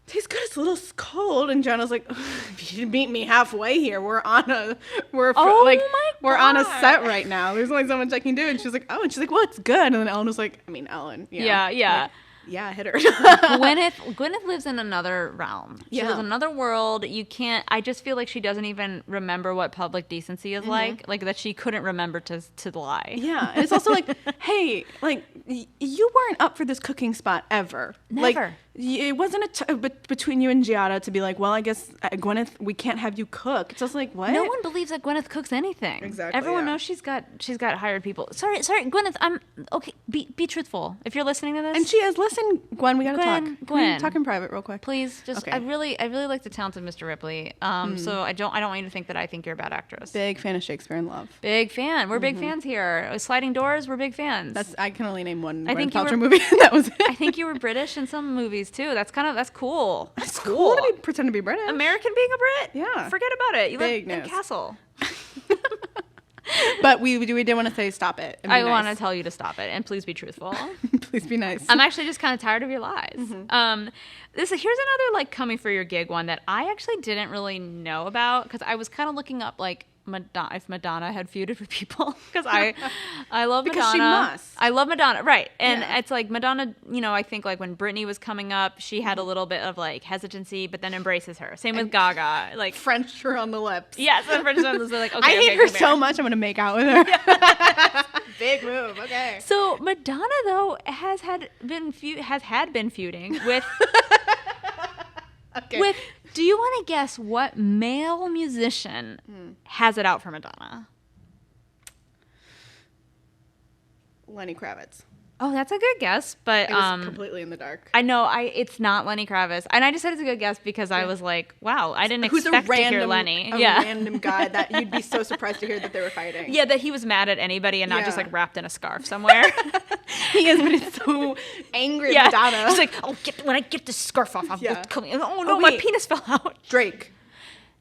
tastes good, it's a little cold. And Jenna's like, you should meet me halfway here. We're on a set right now. There's only so much I can do. And she's like, oh, and she's like, well, it's good. And then Ellen was like, I mean, Ellen. Yeah. Like, yeah, hit her. Gwyneth lives in another realm. She lives in another world. You can't, I just feel like she doesn't even remember what public decency is like that she couldn't remember to lie. Yeah, and it's also like, hey, like, you weren't up for this cooking spot ever. Never. Like, it wasn't between you and Giada to be like, well, I guess, Gwyneth, we can't have you cook. It's just like, what? No one believes that Gwyneth cooks anything. Exactly. Everyone knows she's got hired people. Sorry, Gwyneth, I'm okay. Be truthful. If you're listening to this, and she is. Listen, Gwen, we gotta talk. Gwen, talk in private, real quick. Please, just. Okay. I really like the talented Mr. Ripley. So I don't want you to think that I think you're a bad actress. Big fan of Shakespeare in Love. Big fan. We're big fans here. Sliding Doors. We're big fans. I can only name one Gwyneth Paltrow movie. That was it. I think you were British in some movies too. That's cool. That's cool to pretend to be British. American being a Brit? Yeah. Forget about it. You Big live in Castle. But we did want to say stop it. I want to tell you to stop it, and please be truthful. Please be nice. I'm actually just kind of tired of your lies. Here's another like coming for your gig one that I actually didn't really know about because I was kind of looking up like if Madonna had feuded with people because I love because Madonna. She must. I love Madonna, right? And it's like Madonna. You know, I think like when Britney was coming up, she had a little bit of like hesitancy, but then embraces her. Same with Gaga, like French her on the lips. Yes, French her on the lips. Like, okay, I hate her so much. I'm gonna make out with her. Big move. Okay. So Madonna though has been feuding with. Okay. With. Do you want to guess what male musician has it out for Madonna? Lenny Kravitz. Oh, that's a good guess, but I was completely in the dark. I know it's not Lenny Kravitz, and I just said it's a good guess because I was like, wow, I didn't expect to hear Lenny. A random guy that you'd be so surprised to hear that they were fighting. Yeah, that he was mad at anybody and not just like wrapped in a scarf somewhere. He is, but it's so angry at Madonna. He's like, when I get this scarf off, I'm coming. Oh no, my penis fell out. Drake.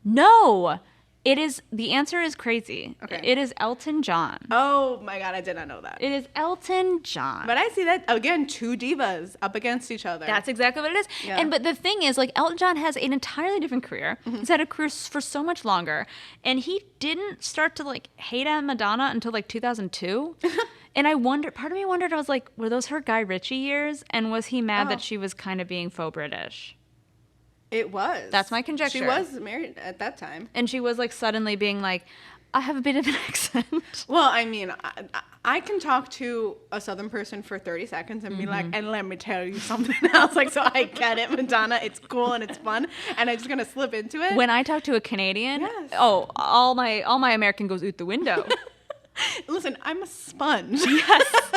No. The answer is crazy. Okay. It is Elton John. Oh my God, I did not know that. It is Elton John. But I see that, again, two divas up against each other. That's exactly what it is. Yeah. But the thing is, like, Elton John has an entirely different career. He's had a career for so much longer. And he didn't start to, like, hate on Madonna until, like, 2002. And part of me wondered, I was like, were those her Guy Ritchie years? And was he mad that she was kind of being faux British? It was. That's my conjecture. She was married at that time. And she was like suddenly being like, I have a bit of an accent. Well, I mean, I can talk to a Southern person for 30 seconds and be like, and let me tell you something else. Like, so I get it, Madonna. It's cool and it's fun. And I'm just going to slip into it. When I talk to a Canadian, all my American goes out the window. Listen, I'm a sponge. Yes.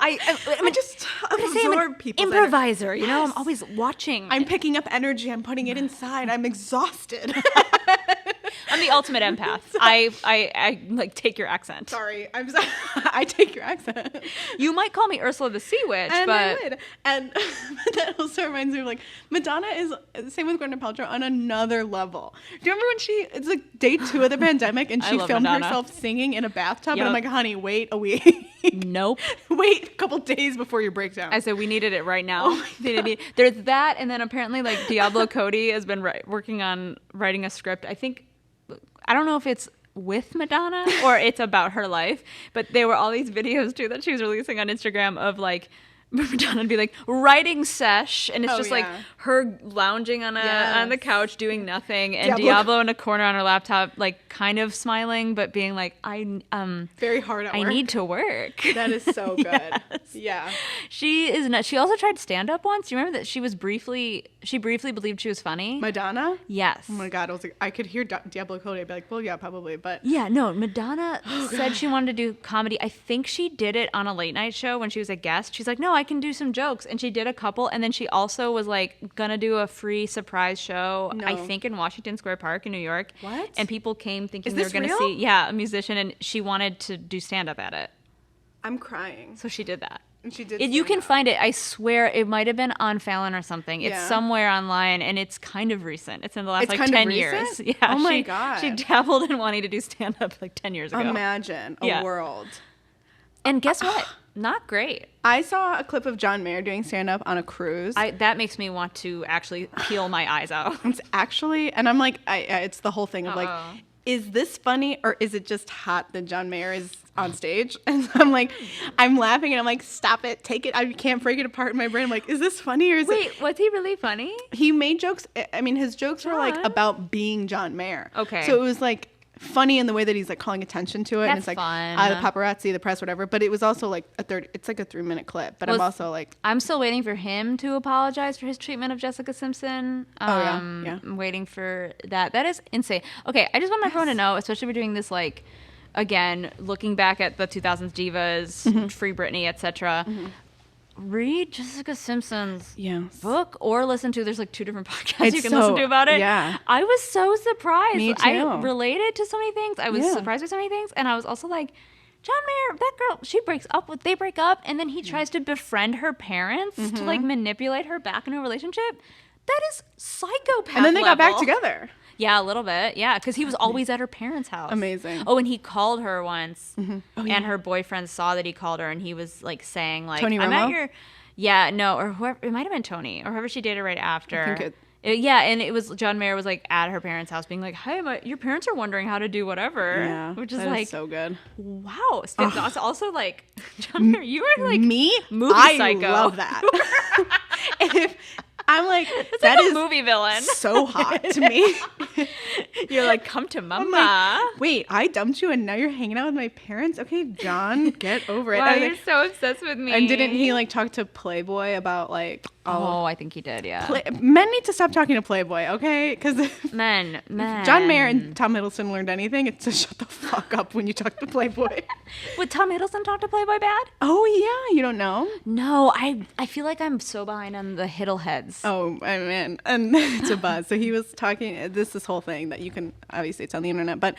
I just absorb people. Improviser, you know, I'm always watching. I'm picking up energy. I'm putting it inside. I'm exhausted. I'm the ultimate empath. I like take your accent. Sorry, I'm sorry. I take your accent. You might call me Ursula the Sea Witch, and but I would. And that also reminds me of like Madonna is same with Gwyneth Paltrow on another level. Do you remember when it's like day 2 of the pandemic and she filmed herself singing in a bathtub? Yep. And I'm like, honey, wait a week. Nope. Wait a couple days before your breakdown. I said we needed it right now. Oh there's that, and then apparently like Diablo Cody has been working on writing a script. I don't know if it's with Madonna or it's about her life, but there were all these videos too that she was releasing on Instagram of like Madonna would be like writing sesh, and it's just like yeah. her lounging on the couch doing nothing, and Diablo in a corner on her laptop, like kind of smiling but being like, very hard at work. I need to work. That is so good. Yes. Yeah. She is not. She also tried stand up once. Do you remember that she briefly believed she was funny? Madonna? Yes. Oh my God. I was like, I could hear Diablo Cody. I'd be like, well, yeah, probably, but. Yeah, no, Madonna said she wanted to do comedy. I think she did it on a late night show when she was a guest. She's like, no, I can do some jokes. And she did a couple. And then she also was like, gonna do a free surprise show, I think in Washington Square Park in New York. What? And people came thinking Is they were this gonna real? see, a musician. And she wanted to do stand up at it. I'm crying. So she did that. And she did. You can find it. I swear it might have been on Fallon or something. It's somewhere online, and it's kind of recent. It's in the last 10 years. Yeah. Oh my God. She dabbled in wanting to do stand up like 10 years ago. Imagine a world. And guess what? Not great. I saw a clip of John Mayer doing stand up on a cruise. That makes me want to actually peel my eyes out. It's actually, and I'm like, it's the whole thing of like, is this funny or is it just hot that John Mayer is on stage? And so I'm like, I'm laughing and I'm like, stop it, take it. I can't break it apart in my brain. I'm like, is this funny or is Wait, was he really funny? He made jokes. I mean, his jokes were like about being John Mayer. Okay. So it was like funny in the way that he's like calling attention to it. That's and it's like fun. The paparazzi, the press, whatever. But it was also like it's like a 3-minute clip. But I'm also like, I'm still waiting for him to apologize for his treatment of Jessica Simpson. Yeah. I'm waiting for that. That is insane. Okay, I just want everyone to know, especially if we're doing this like, again, looking back at the 2000s divas, Free Britney, etc. Read Jessica Simpson's book or listen to. There's like 2 different podcasts you can listen to about it. Yeah, I was so surprised. Me too. I related to so many things. I was surprised by so many things, and I was also like, John Mayer, that girl, they break up, and then he tries to befriend her parents to like manipulate her back in a relationship. That is psychopath. And then they got back level. together. Yeah, a little bit. Yeah, because he was always at her parents' house. Amazing. Oh, and he called her once, and her boyfriend saw that he called her, and he was like saying like, Tony "I'm Romo? at your," or whoever. It might have been Tony or whoever she dated right after. I think and it was John Mayer was like at her parents' house, being like, "Hey, your parents are wondering how to do whatever," which is like so good. Wow. It's also like John Mayer, you are like me, movie psycho. I love that. If I'm like, it's that like is a movie villain. So hot to me. You're like, come to mama. Like, wait, I dumped you and now you're hanging out with my parents? Okay, John, get over it. Wow, you're so obsessed with me. And didn't he like talk to Playboy about like I think he did, yeah. Men need to stop talking to Playboy, okay? Because men. John Mayer and Tom Hiddleston learned anything, it's to shut the fuck up when you talk to Playboy. Would Tom Hiddleston talk to Playboy bad? Oh yeah, you don't know? No, I feel like I'm so behind on the Hiddle heads. Oh man, and it's a buzz. So he was talking. This whole thing that you can obviously it's on the internet, but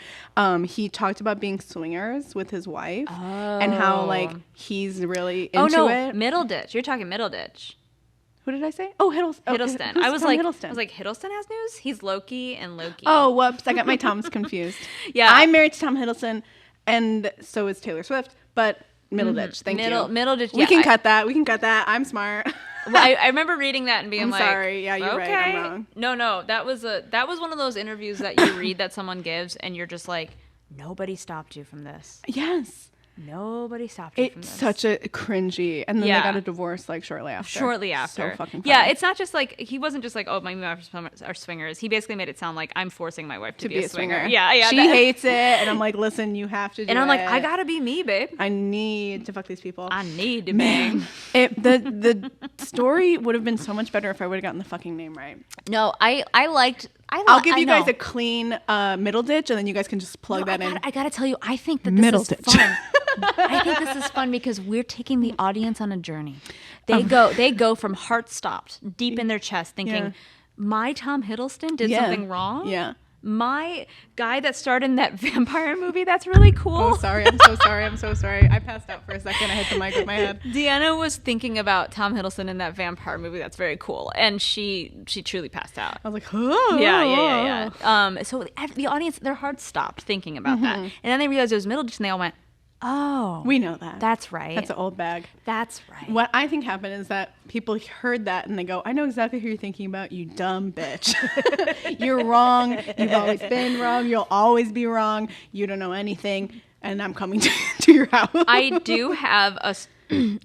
he talked about being swingers with his wife and how like he's really into it. Middle Ditch. You're talking Middle Ditch. Who did I say? Oh, Hiddleston. Hiddleston. I was like, Hiddleston has news? He's Loki and Loki. Oh, whoops. I got my Toms confused. Yeah. I'm married to Tom Hiddleston, and so is Taylor Swift, but Middle Ditch. Thank you. Middle Ditch. We can cut that. We can cut that. I'm smart. Well, I remember reading that and being I'm like, sorry. Yeah, you're right. I'm wrong. No. That was one of those interviews that you read that someone gives, and you're just like, nobody stopped you from this. Yes. Nobody stopped you from this. It's such a cringy. And then they got a divorce like shortly after. So fucking funny. Yeah, it's not just like, he wasn't just like, oh, my wife are swingers. He basically made it sound like I'm forcing my wife to be a swinger. Yeah. She hates it. And I'm like, listen, you have to do it. And I'm like, I gotta be me, babe. I need to fuck these people. I need to bang. The story would have been so much better if I would have gotten the fucking name right. No, I'll give you guys a clean Middle Ditch, and then you guys can just plug that in. I gotta tell you, I think that this is fun. I think this is fun because we're taking the audience on a journey. They go from heart stopped, deep in their chest, thinking, my Tom Hiddleston did something wrong? Yeah. My guy that starred in that vampire movie, that's really cool. Oh, sorry. I'm so sorry. I passed out for a second. I hit the mic with my head. Deanna was thinking about Tom Hiddleston in that vampire movie. That's very cool. And she truly passed out. I was like, oh. Yeah. So the audience, their hearts stopped thinking about that. And then they realized it was Middle Ditch, and they all went, oh. We know that. That's right. That's an old bag. That's right. What I think happened is that people heard that and they go, I know exactly who you're thinking about, you dumb bitch. You're wrong. You've always been wrong. You'll always be wrong. You don't know anything. And I'm coming to your house. I do have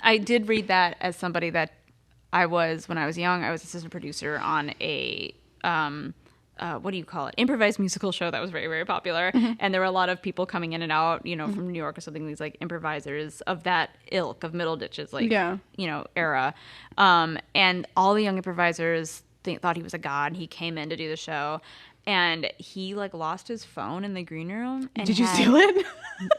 I did read that as somebody that I was, when I was young, I was assistant producer on a, what do you call it? Improvised musical show that was very, very popular. And there were a lot of people coming in and out, you know, from New York or something, these like improvisers of that ilk of Middle Ditches, like, you know, era. And all the young improvisers thought he was a god. He came in to do the show. And he like lost his phone in the green room. And did you steal it?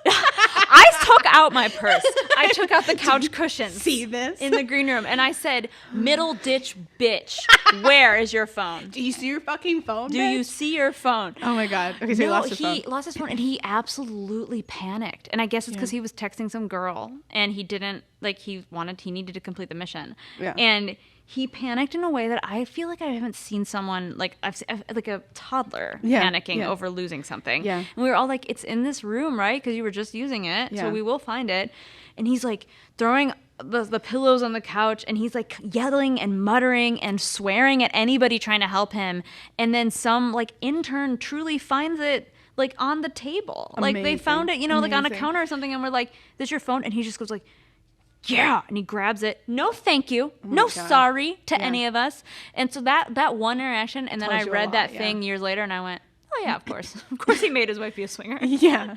I took out my purse. I took out the couch cushions. See this? In the green room. And I said, middle ditch bitch, where is your phone? Do you see your fucking phone? Do you see your phone? Oh my God. Okay, so he lost his phone. He lost his phone and he absolutely panicked. And I guess it's because he was texting some girl and he didn't, like, he needed to complete the mission. Yeah. And he panicked in a way that I feel like I haven't seen someone, like, like a toddler panicking over losing something. Yeah. And we were all like, it's in this room, right? Because you were just using it. So we will find it. And he's like throwing the pillows on the couch and he's like yelling and muttering and swearing at anybody trying to help him. And then some like intern truly finds it like on the table. Amazing. Like they found it, you know, like on a counter or something. And we're like, this your phone? And he just goes like, yeah, and he grabs it. No, thank you. No, sorry to any of us. And so that one interaction, and then I read that thing years later, and I went, oh yeah, of course. Of course he made his wife be a swinger. Yeah.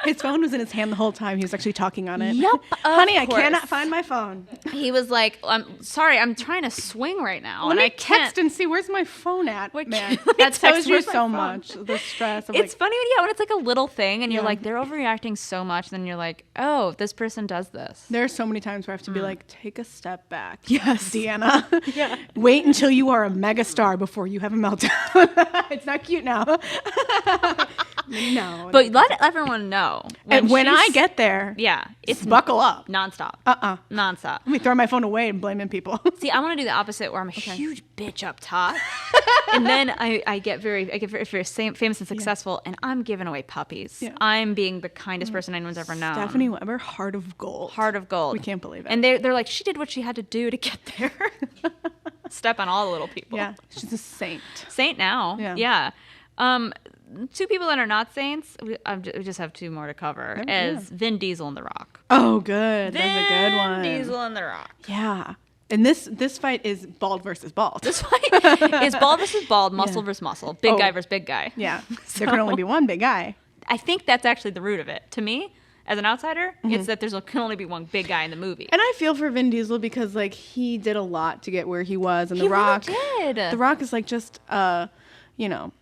His phone was in his hand the whole time. He was actually talking on it. Yep. Honey, I cannot find my phone. He was like, I'm sorry, I'm trying to swing right now. Let and me I can't text and see where's my phone at, man. That That tells you so so much, the stress. Of it's funny when it's like a little thing and you're like, they're overreacting so much. Then you're like, oh, this person does this. There are so many times where I have to be like, take a step back. Yes. Deanna. Yeah. Wait until you are a megastar before you have a meltdown. It's not cute now. No. But let everyone know. When I get there, it's buckle up. Nonstop. Nonstop. Let me throw my phone away and blaming people. See, I want to do the opposite where I'm a huge bitch up top. And then I get very famous and successful and I'm giving away puppies. Yeah. I'm being the kindest person anyone's ever known. Stephanie Weber, heart of gold. Heart of gold. We can't believe it. And they're like, she did what she had to do to get there. Step on all the little people. Yeah. She's a saint. Saint now. Yeah. Two people that are not saints, we just have two more to cover, Vin Diesel and The Rock. Oh, good. That's a good one. Vin Diesel and The Rock. Yeah. And this fight is bald versus bald. This fight is bald versus bald, muscle versus muscle, big guy versus big guy. Yeah. There can only be one big guy. I think that's actually the root of it. To me, as an outsider, it's that can only be one big guy in the movie. And I feel for Vin Diesel because like he did a lot to get where he was, and The Rock really did. The Rock is like just you know,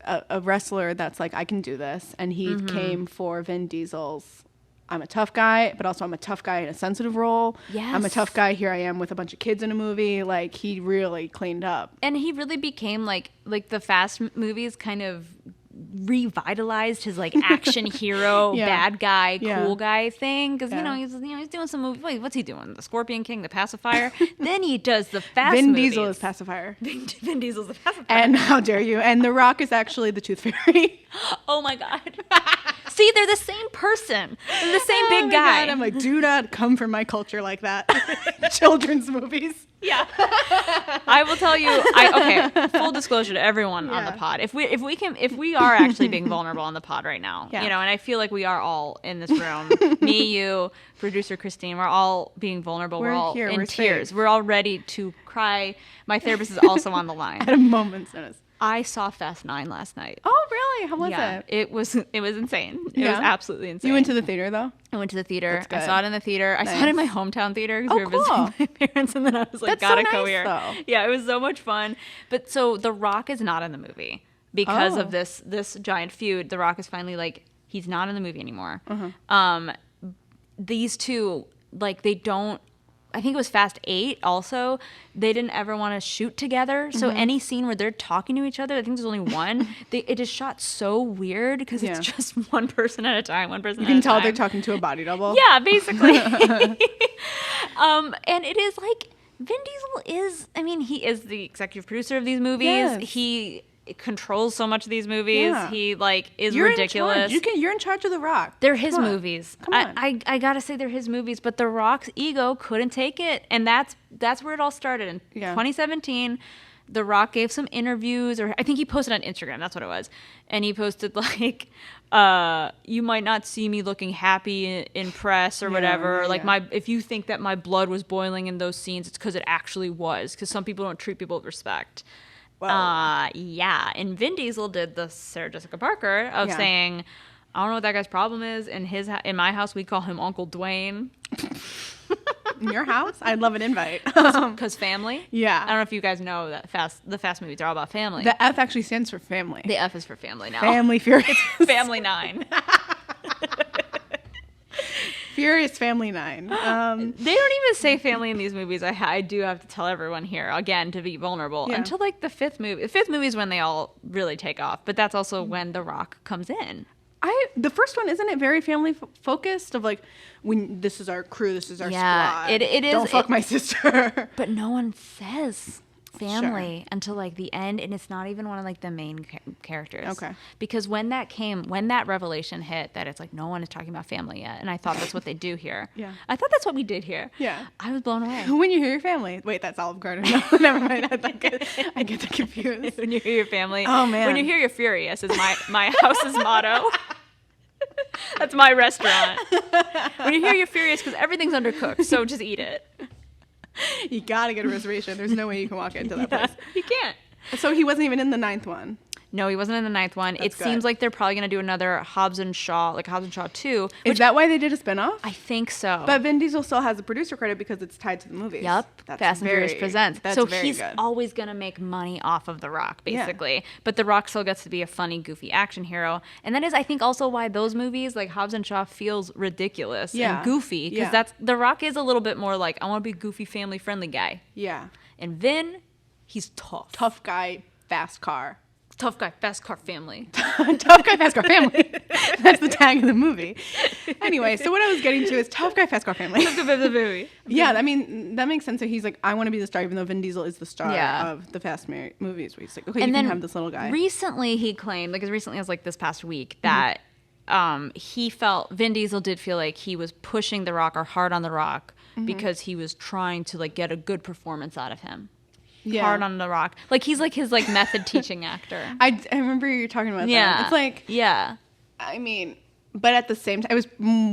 a wrestler that's like, I can do this. And he came for Vin Diesel's, I'm a tough guy, but also I'm a tough guy in a sensitive role. Yes. I'm a tough guy. Here I am with a bunch of kids in a movie. Like, he really cleaned up. And he really became like the Fast movies kind of revitalized his like action hero, bad guy, cool guy thing. Because he's doing some movies. Wait, what's he doing? The Scorpion King, The Pacifier. Then he does the Fast Vin movies. Diesel is Pacifier. Vin Diesel's the Pacifier. And how dare you? And The Rock is actually the Tooth Fairy. Oh my God. See, they're the same person. They're the same big guy. God. I'm like, do not come for my culture like that. Children's movies. Yeah. I will tell you. Okay. Full disclosure to everyone on the pod. If we are actually being vulnerable on the pod right now, and I feel like we are all in this room. Me, you, producer Christine, we're all being vulnerable. We're all here. We're tears. Safe. We're all ready to cry. My therapist is also on the line. At a moment's notice. I saw Fast 9 last night. Oh, really? How was it? It was insane. It was absolutely insane. You went to the theater, though? I went to the theater. I saw it in the theater. Nice. I saw it in my hometown theater because we were cool. visiting my parents, and then I was like, That's gotta so go nice, here. Though. Yeah, it was so much fun. But so The Rock is not in the movie because of this giant feud. The Rock is finally like, he's not in the movie anymore. These two, like, they don't. I think it was Fast 8 also. They didn't ever want to shoot together. So any scene where they're talking to each other, I think there's only one, it is shot so weird because it's just one person at a time, You can tell they're talking to a body double. Yeah, basically. And it is like, Vin Diesel is, he is the executive producer of these movies. Yes. He controls so much of these movies. Yeah. He is You're ridiculous. You're in charge of The Rock. They're his movies. Come on. I gotta say they're his movies, but The Rock's ego couldn't take it, and that's where it all started in 2017. The Rock gave some interviews, or I think he posted on Instagram. That's what it was. And he posted like, you might not see me looking happy in press or whatever. Like if you think that my blood was boiling in those scenes, it's because it actually was. Because some people don't treat people with respect. Yeah. And Vin Diesel did the Sarah Jessica Parker of saying, I don't know what that guy's problem is. In my house, we call him Uncle Dwayne. In your house? I'd love an invite. Because family? Yeah. I don't know if you guys know that the Fast movies are all about family. The F actually stands for family. The F is for family now. Family Furious. Family 9. Furious Family 9. They don't even say family in these movies. I do have to tell everyone here, again, to be vulnerable. Until like the 5th movie. The 5th movie is when they all really take off. But that's also when The Rock comes in. The first one, isn't it very family focused of like, when this is our crew, this is our squad. It is. Don't fuck my sister. But no one says family until like the end, and it's not even one of like the main characters. Okay. Because when that revelation hit, that it's like no one is talking about family yet, and I thought that's what they do here. Yeah. I thought that's what we did here. Yeah. I was blown away. When you hear your family, wait, that's Olive Garden. No, never mind. I get that confused. When you hear your family. Oh man. When you hear you're furious is my house's motto. That's my restaurant. When you hear you're furious, because everything's undercooked, so just eat it. You gotta get a reservation. There's no way you can walk into that place. You can't. So he wasn't even in the 9th one. No, he wasn't in the 9th one. It seems like they're probably going to do another Hobbs and Shaw, like Hobbs and Shaw 2. Is that why they did a spinoff? I think so. But Vin Diesel still has a producer credit because it's tied to the movies. Yep. Fast and Furious Presents. So he's always going to make money off of The Rock, basically. Yeah. But The Rock still gets to be a funny, goofy action hero. And that is, I think, also why those movies, like Hobbs and Shaw, feels ridiculous and goofy. Because The Rock is a little bit more like, I want to be a goofy, family-friendly guy. Yeah. And Vin, he's tough. Tough guy, fast car. Tough guy, fast car family. Tough guy, fast car family. That's the tag of the movie. Anyway, so what I was getting to is tough guy, fast car family. Yeah, I mean, that makes sense. So he's like, I want to be the star, even though Vin Diesel is the star of the Fast movies. Where he's like, okay, and you can have this little guy. Recently, he claimed, like as recently as like this past week, that he felt, Vin Diesel did feel like he was pushing The Rock or hard on The Rock because he was trying to like get a good performance out of him. Yeah. Hard on The Rock. Like he's like his like method teaching actor. I remember you talking about that. It's like, I mean, but at the same time, it was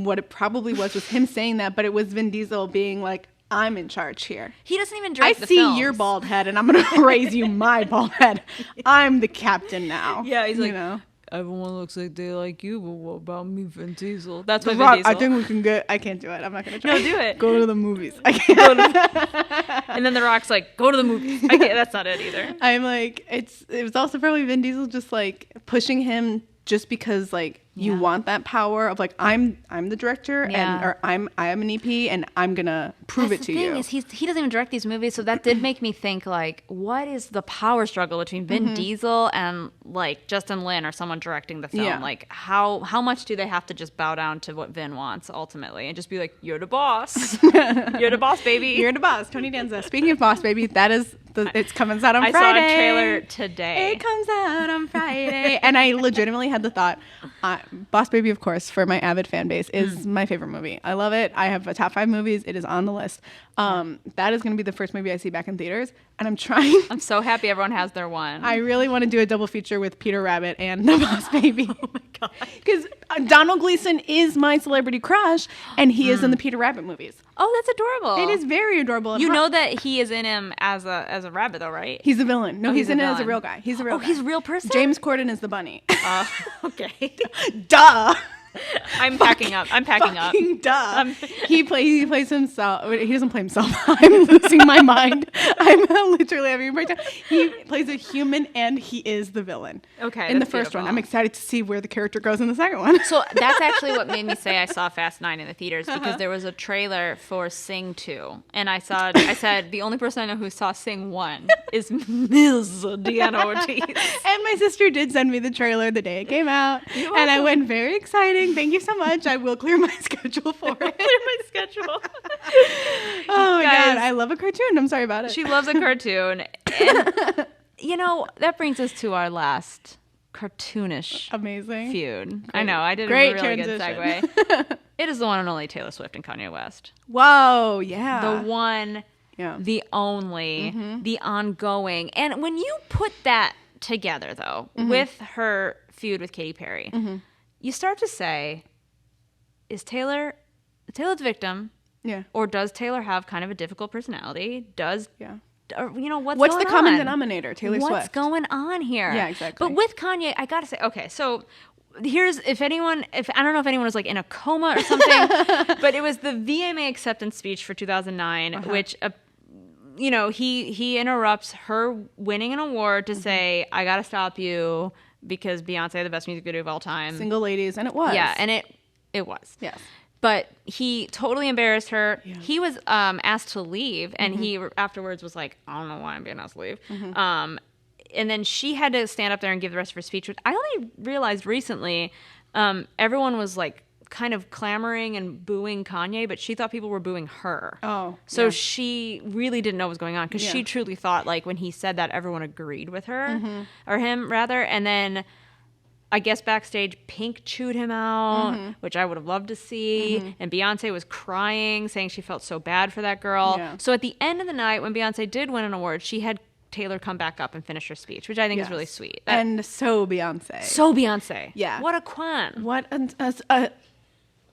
what it probably was him saying that, but it was Vin Diesel being like, I'm in charge here. He doesn't even direct the films. I see your bald head and I'm going to raise you my bald head. I'm the captain now. Yeah, he's like, know? Everyone looks like they like you, but what about me, Vin Diesel? That's what Vin Diesel. I think we can get. I can't do it. I'm not gonna try. No, do it. Go to the movies. I can't. And then The Rock's like, go to the movies. I can't. That's not it either. I'm like, it was also probably Vin Diesel just like pushing him just because like you want that power of like I'm the director and or I am an EP and I'm gonna prove it to you. That's the thing is he doesn't even direct these movies, so that did make me think like, what is the power struggle between Vin Diesel and like Justin Lin or someone directing the film? Yeah. Like how much do they have to just bow down to what Vin wants ultimately and just be like, you're the boss, you're the boss, baby, you're the boss. Tony Danza. Speaking of boss, baby, that is it comes out on Friday. I saw a trailer today. It comes out on Friday, and I legitimately had the thought. Boss Baby, of course, for my avid fan base, is my favorite movie. I love it. I have a top 5 movies. It is on the list. That is going to be the first movie I see back in theaters, and I'm trying. I'm so happy everyone has their one. I really want to do a double feature with Peter Rabbit and The Boss Baby. Oh my god! Because Donald Gleason is my celebrity crush, and he is in the Peter Rabbit movies. Oh, that's adorable. It is very adorable. You know that he is in him as a rabbit, though, right? He's the villain. No, he's in it as a real guy. He's a real guy. He's a real person? James Corden is the bunny. Okay. Duh. I'm packing up. Duh. He plays himself. He doesn't play himself. I'm losing my mind. I'm literally having a breakdown. He plays a human and he is the villain. Okay. In the first one. I'm excited to see where the character goes in the second one. So that's actually what made me say I saw Fast 9 in the theaters, because there was a trailer for Sing 2. And I said, the only person I know who saw Sing 1 is Ms. Deanna Ortiz. And my sister did send me the trailer the day it came out. And I went, very exciting. Thank you so much. I will clear my schedule for it. Clear my schedule. Oh my God. I love a cartoon. I'm sorry about it. She loves a cartoon. And, that brings us to our last cartoonish feud. Great. I know. I did a really good segue. It is the one and only Taylor Swift and Kanye West. Whoa. Yeah. The one the only, the ongoing. And when you put that together, though, with her feud with Katy Perry, you start to say, is Taylor the victim? Yeah. Or does Taylor have kind of a difficult personality? Or, what's the going common on? denominator? Taylor What's Swift. going on here? Yeah, exactly. But with Kanye, I gotta say, okay, so here's I don't know if anyone was like in a coma or something, but it was the VMA acceptance speech for 2009, which he interrupts her winning an award to say, I gotta stop you because Beyonce, the best music video of all time. Single ladies, and it was. Yeah, and it was. Yes. But he totally embarrassed her. Yeah. He was asked to leave, and he afterwards was like, I don't know why I'm being asked to leave. And then she had to stand up there and give the rest of her speech, which I only realized recently. Everyone was like kind of clamoring and booing Kanye, but she thought people were booing her. Oh. So she really didn't know what was going on, because she truly thought, like, when he said that, everyone agreed with her, or him, rather. And then I guess backstage, Pink chewed him out, which I would have loved to see. And Beyonce was crying, saying she felt so bad for that girl. Yeah. So at the end of the night, when Beyonce did win an award, she had Taylor come back up and finish her speech, which I think is really sweet. And so Beyonce. So Beyonce. Yeah. What a queen. What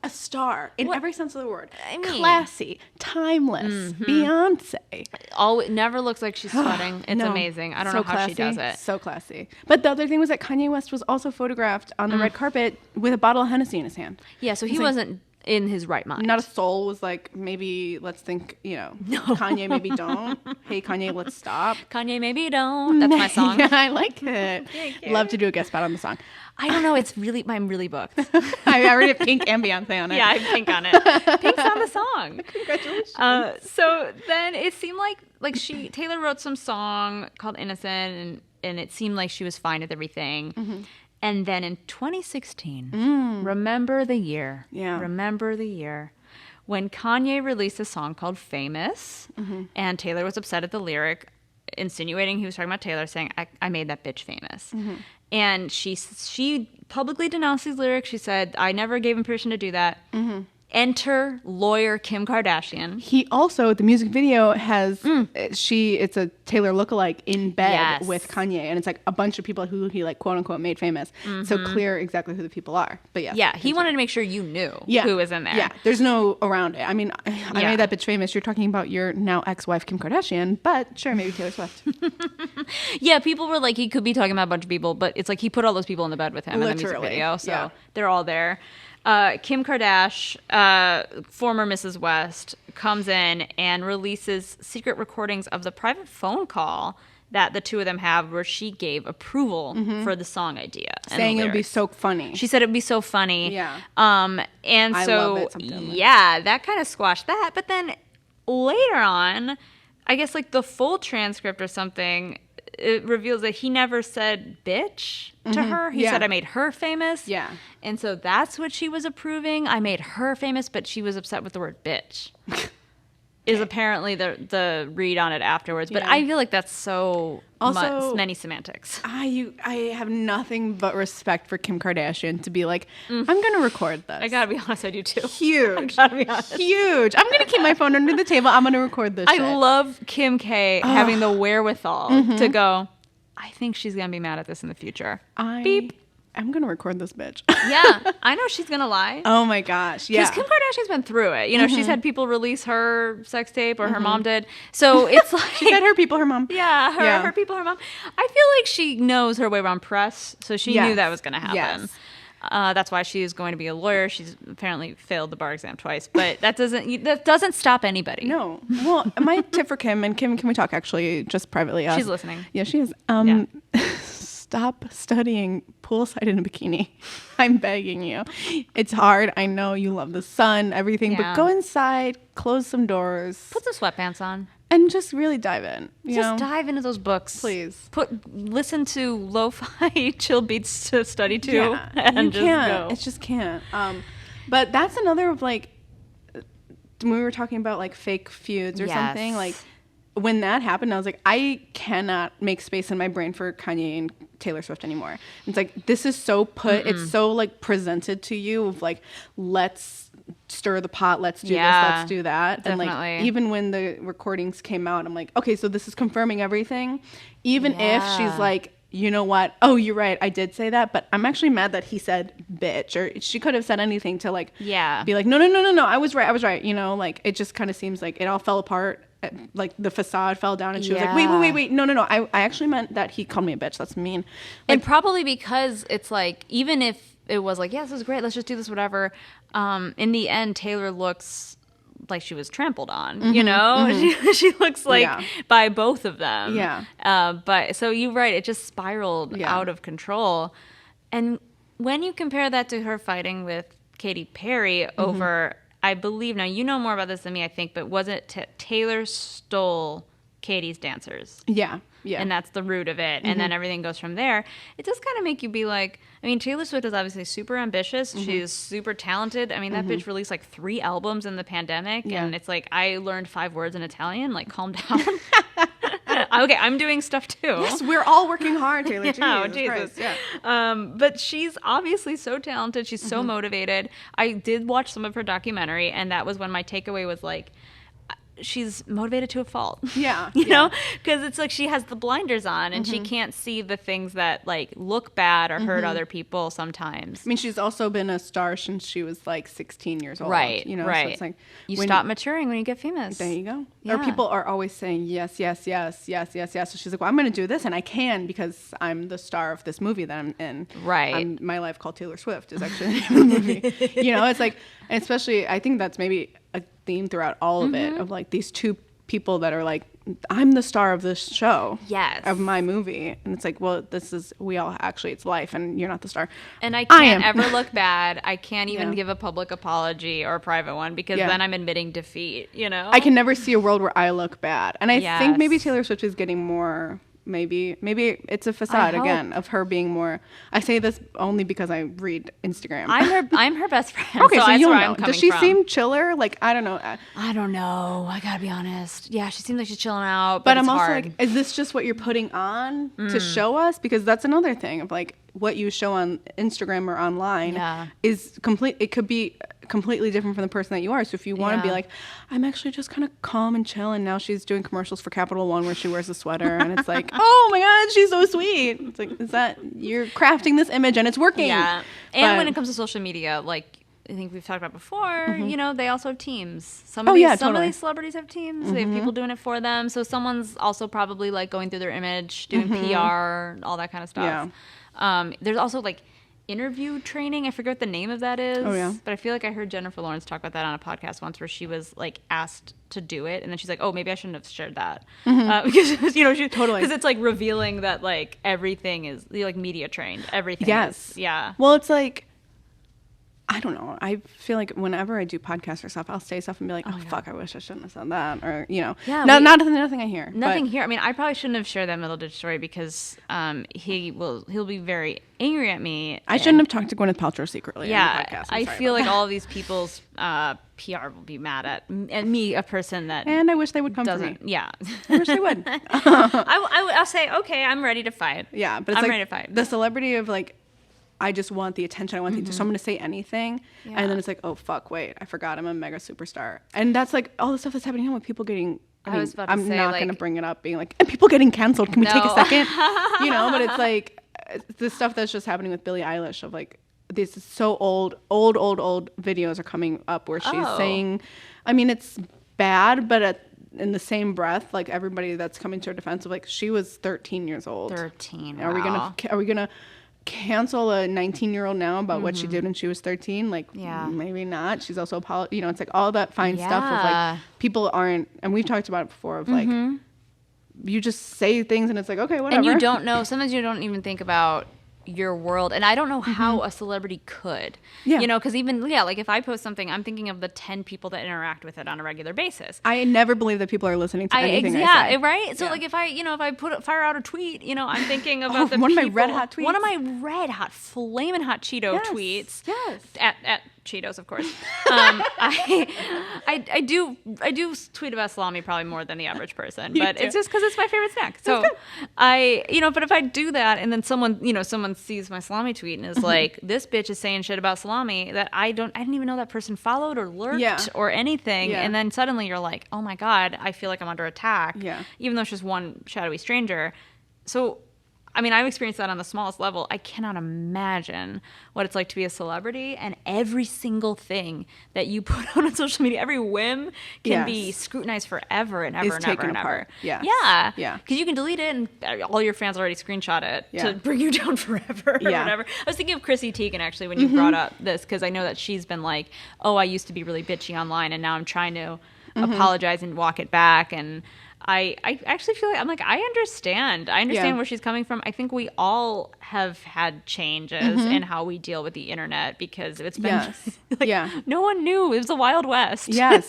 a star in every sense of the word. I mean, classy, timeless, Beyonce. Never looks like she's sweating. It's amazing. I don't know how she does it. So classy. But the other thing was that Kanye West was also photographed on the red carpet with a bottle of Hennessy in his hand. Yeah, so he wasn't in his right mind. Not a soul was like, maybe let's think, Kanye, maybe don't. Hey, Kanye, let's stop. Kanye, maybe don't. That's my song. Yeah, I like it. Love to do a guest spot on the song. I don't know. I'm really booked. I already have Pink and Beyonce on it. Yeah, I have Pink on it. Pink's on the song. Congratulations. So then it seemed like Taylor wrote some song called Innocent, and it seemed like she was fine with everything. And then in 2016, remember the year. Yeah. Remember the year when Kanye released a song called Famous, and Taylor was upset at the lyric, insinuating he was talking about Taylor, saying, I made that bitch famous. And she publicly denounced these lyrics. She said, I never gave him permission to do that. Enter lawyer Kim Kardashian. He also, the music video has, it's a Taylor lookalike in bed with Kanye. And it's like a bunch of people who he like quote unquote made famous. So clear exactly who the people are. But yeah, he wanted to make sure you knew who was in there. Yeah, there's no around it. I mean, I made that bitch famous. You're talking about your now ex-wife Kim Kardashian, but sure, maybe Taylor Swift. Yeah, people were like, he could be talking about a bunch of people, but it's like he put all those people in the bed with him in the music video. So they're all there. Kim Kardashian, former Mrs. West, comes in and releases secret recordings of the private phone call that the two of them have, where she gave approval for the song idea, saying it would be so funny. She said it would be so funny. Yeah. And I so love it sometimes. Yeah, that kind of squashed that. But then later on, I guess like the full transcript or something, it reveals that he never said bitch to her. He said, I made her famous. Yeah. And so that's what she was approving. I made her famous, but she was upset with the word bitch. Is apparently the read on it afterwards. But I feel like that's so many semantics. I have nothing but respect for Kim Kardashian to be like, I'm going to record this. I got to be honest, I do too. Huge. I gotta be honest. Huge. I'm going to keep my phone under the table. I'm going to record this shit. I love Kim K having the wherewithal to go, I think she's going to be mad at this in the future. Beep. I'm going to record this bitch. Yeah, I know she's going to lie. Oh my gosh. Yeah. Because Kim Kardashian's been through it. You know, she's had people release her sex tape, or her mom did. So it's like... She said her people, her mom. Yeah, her people, her mom. I feel like she knows her way around press, so she knew that was going to happen. Yes. That's why she is going to be a lawyer. She's apparently failed the bar exam twice, but that doesn't stop anybody. No. Well, my tip for Kim, and Kim, can we talk actually just privately? She's listening. Yeah, she is. Stop studying poolside in a bikini. I'm begging you. It's hard. I know you love the sun, everything, but go inside, close some doors. Put some sweatpants on. And just really dive in. Just dive into those books. Please. Listen to lo-fi chill beats to study to. Yeah, and you can't. It just can't. But that's another of like, when we were talking about like fake feuds or something, like when that happened, I was like, I cannot make space in my brain for Kanye and Taylor Swift anymore. It's like, this is so it's so like presented to you of like, let's stir the pot, let's do this, let's do that. Definitely. And like even when the recordings came out, I'm like, okay, so this is confirming everything. Even if she's like, you know what? Oh, you're right. I did say that, but I'm actually mad that he said bitch, or she could have said anything to like be like, no, I was right. You know, like it just kind of seems like it all fell apart. Like the facade fell down, and she was like, wait, no, I actually meant that he called me a bitch. That's mean. Like, and probably because it's like, even if it was like, yeah, this is great, let's just do this, whatever. In the end, Taylor looks like she was trampled on, you know? She looks like by both of them. But so you're right, it just spiraled out of control. And when you compare that to her fighting with Katy Perry over, I believe, now you know more about this than me, I think, but was it Taylor stole Katy's dancers? Yeah. And that's the root of it. And then everything goes from there. It does kind of make you be like, I mean, Taylor Swift is obviously super ambitious. She's super talented. I mean, that bitch released like 3 albums in the pandemic. And it's like, I learned 5 words in Italian. Like, calm down. Okay, I'm doing stuff too. Yes, we're all working hard, Taylor. Jesus. But she's obviously so talented. She's so motivated. I did watch some of her documentary, and that was when my takeaway was like, she's motivated to a fault. You know, because it's like she has the blinders on and she can't see the things that like look bad or hurt other people sometimes. I mean, she's also been a star since she was like 16 years old. You know, so it's like you stop maturing when you get famous. There you go. Or people are always saying yes. So she's like, well, I'm going to do this, and I can because I'm the star of this movie that I'm in. My Life Called Taylor Swift is actually the name of the movie. You know, it's like, and especially I think that's maybe a theme throughout all of it, of like these two people that are like, I'm the star of this show, of my movie, and it's like, well, it's life, and you're not the star. And I can't ever look bad. I can't even give a public apology or a private one, because then I'm admitting defeat, you know? I can never see a world where I look bad, and I think maybe Taylor Swift is getting more. Maybe it's a facade again of her being more. I say this only because I read Instagram. I'm her best friend. Okay, so you'll know. Does she seem chiller? Like, I don't know. I don't know. I gotta be honest. Yeah, she seems like she's chilling out. But I'm also like, is this just what you're putting on to show us? Because that's another thing of like what you show on Instagram or online is complete. It could be completely different from the person that you are. So if you want to be like, I'm actually just kind of calm and chill, and now she's doing commercials for Capital One where she wears a sweater, and it's like, oh my God, she's so sweet. It's like, is that you're crafting this image and it's working? Yeah. And when it comes to social media, like I think we've talked about before, you know, they also have teams. Some of these celebrities have teams. They have people doing it for them. So someone's also probably like going through their image, doing PR, all that kind of stuff. There's also like interview training. I forget what the name of that is. But I feel like I heard Jennifer Lawrence talk about that on a podcast once, where she was like asked to do it, and then she's like, oh, maybe I shouldn't have shared that. Because, you know, because it's like revealing that like everything is like media trained. Everything is. Well, it's like, I don't know. I feel like whenever I do podcasts or stuff, I'll say stuff and be like, oh fuck, I wish I shouldn't have said that. Or, you know, nothing I hear. Nothing here. I mean, I probably shouldn't have shared that Middle Ditch story because he'll be very angry at me. I shouldn't have talked to Gwyneth Paltrow secretly on the podcast. I feel like all of these people's PR will be mad at me, a person that... And I wish they would come for me. Yeah. I wish they would. I'll say, okay, I'm ready to fight. Yeah, but it's ready to fight. The celebrity of like, I just want the attention. I want so I'm going to say anything. And then it's like, oh, fuck, wait, I forgot I'm a mega superstar. And that's like all the stuff that's happening now with people getting... I'm not going to bring it up being like, and people getting canceled. Can we take a second? You know, but it's like the stuff that's just happening with Billie Eilish of like, these so old videos are coming up where she's saying, I mean, it's bad, but in the same breath, like everybody that's coming to her defense of like, she was 13 years old. 13. Are we gonna cancel a 19-year-old now about what she did when she was 13? Like, maybe not. She's also you know, it's like all that fine stuff of like people aren't, and we've talked about it before of like, you just say things and it's like, okay, whatever. And you don't know, sometimes you don't even think about your world, and I don't know how a celebrity could, you know, because even like if I post something, I'm thinking of the 10 people that interact with it on a regular basis. I never believe that people are listening to anything I say. Right. So like if I fire out a tweet, you know, I'm thinking about one of my red hot tweets, one of my red hot flaming hot Cheeto tweets at Cheetos, of course. I do tweet about salami probably more than the average person, but it's just because it's my favorite snack. So but if I do that and then someone sees my salami tweet and is like, this bitch is saying shit about salami that I didn't even know that person followed or lurked or anything. Yeah. And then suddenly you're like, oh my God, I feel like I'm under attack. Yeah. Even though it's just one shadowy stranger. So, I mean, I've experienced that on the smallest level. I cannot imagine what it's like to be a celebrity, and every single thing that you put out on social media, every whim can be scrutinized forever and ever and ever and ever. Yeah. Because you can delete it and all your fans already screenshot it to bring you down forever or whatever. I was thinking of Chrissy Teigen, actually, when you brought up this, because I know that she's been like, oh, I used to be really bitchy online, and now I'm trying to apologize and walk it back. And I actually feel like I understand where she's coming from. I think we all have had changes in how we deal with the internet, because it's been no one knew. It was the Wild West. Yes.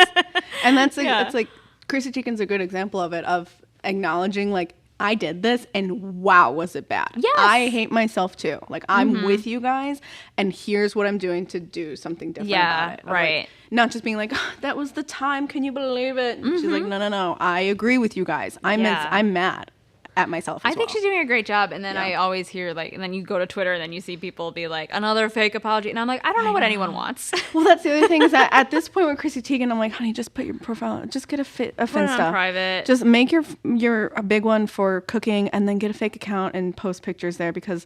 And that's it's like Chrissy Teigen's a good example of it, of acknowledging like, I did this and wow, was it bad? Yes. I hate myself too. Like, I'm with you guys, and here's what I'm doing to do something different about it. Right. Like, not just being like, oh, that was the time, can you believe it? And she's like, no, I agree with you guys. I'm mad at myself as I think she's doing a great job. And then I always hear and then you go to Twitter and then you see people be like, another fake apology. And I'm like, I don't know what anyone wants. Well, that's the other thing, is that at this point with Chrissy Teigen, I'm like, honey, just put your profile, just get a Finsta. Private. Just make your a big one for cooking, and then get a fake account and post pictures there, because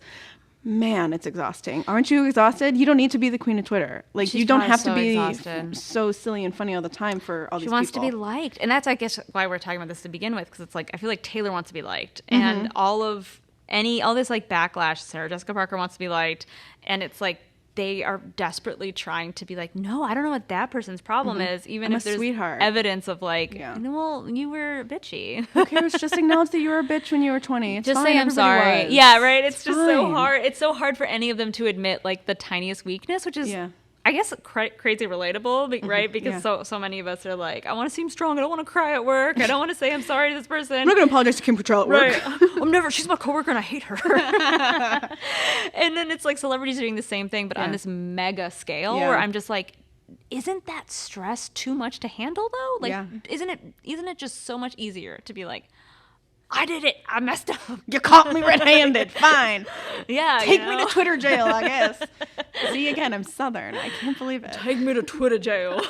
man, it's exhausting. Aren't you exhausted? You don't need to be the queen of Twitter. Like, you don't have to be so silly and funny all the time for all these people. She wants to be liked. And that's, I guess, why we're talking about this to begin with, because it's like, I feel like Taylor wants to be liked. And all this like backlash, Sarah Jessica Parker wants to be liked. And it's like, they are desperately trying to be like, no, I don't know what that person's problem is, even if there's evidence of like, well, you were bitchy. Who cares? Just acknowledge that you were a bitch when you were 20. It's just fine. Say I'm Everybody sorry. was. Yeah, right. It's just so hard. It's so hard for any of them to admit like the tiniest weakness, which is I guess crazy relatable, right? Because so many of us are like, I want to seem strong. I don't want to cry at work. I don't want to say I'm sorry to this person. I'm not going to apologize to Kim Cattrall at work. She's my coworker and I hate her. And then it's like celebrities are doing the same thing, but on this mega scale where I'm just like, isn't that stress too much to handle though? Like, isn't it just so much easier to be like, I did it. I messed up. You caught me red-handed. Fine. Yeah. Take me to Twitter jail, I guess. See, again, I'm Southern. I can't believe it. Take me to Twitter jail.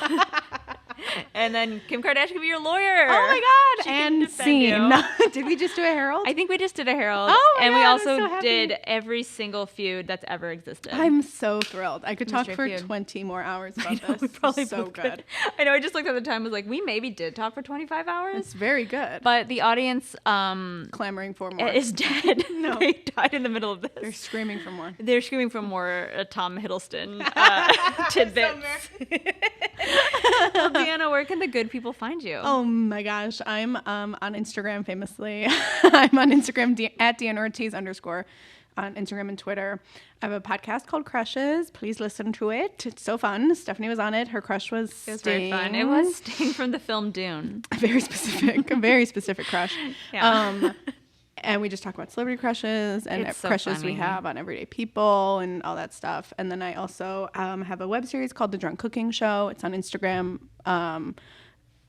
And then Kim Kardashian could be your lawyer. Oh my God. And scene. Did we just do a Herald? I think we just did a Herald. Oh my God, we also so did every single feud that's ever existed. I'm so thrilled. I could talk for 20 more hours about this. We probably so good. Could. I know. I just looked at the time. I was like, we maybe did talk for 25 hours. It's very good. But the audience clamoring for more is dead. No. They died in the middle of this. They're screaming for more. They're screaming for more Tom Hiddleston tidbits. Well, Deanna, where can the good people find you? Oh my gosh, I'm on Instagram famously. I'm on Instagram at Deanna Ortiz _ on Instagram and Twitter. I have a podcast called Crushes. Please listen to it. It's so fun. Stephanie was on it. Her crush was Sting. It was very fun. It was Sting from the film Dune. A very specific crush. Yeah. And we just talk about celebrity crushes and crushes we have on everyday people and all that stuff. And then I also have a web series called The Drunk Cooking Show. It's on Instagram.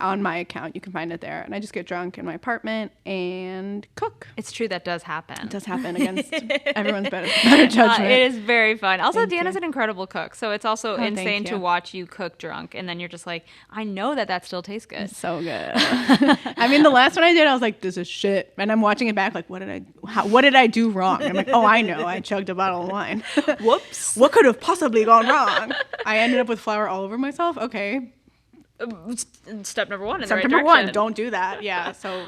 On my account, you can find it there. And I just get drunk in my apartment and cook. It's true, that does happen. It does happen against everyone's better judgment. It is very fun. Also, Deanna's an incredible cook, so it's also insane to watch you cook drunk, and then you're just like, I know that still tastes good. It's so good. I mean, the last one I did, I was like, this is shit. And I'm watching it back like, what did I do wrong? I'm like, oh, I know. I chugged a bottle of wine. Whoops. What could have possibly gone wrong? I ended up with flour all over myself. Okay. Step number one. Step number one. Don't do that. Yeah. So.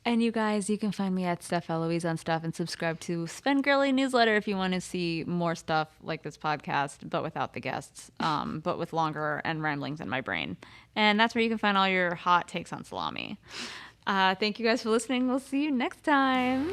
And you guys, you can find me at Steph Eloise on stuff and subscribe to Sven Girly newsletter if you want to see more stuff like this podcast, but without the guests, but with longer and ramblings in my brain. And that's where you can find all your hot takes on salami. Thank you guys for listening. We'll see you next time.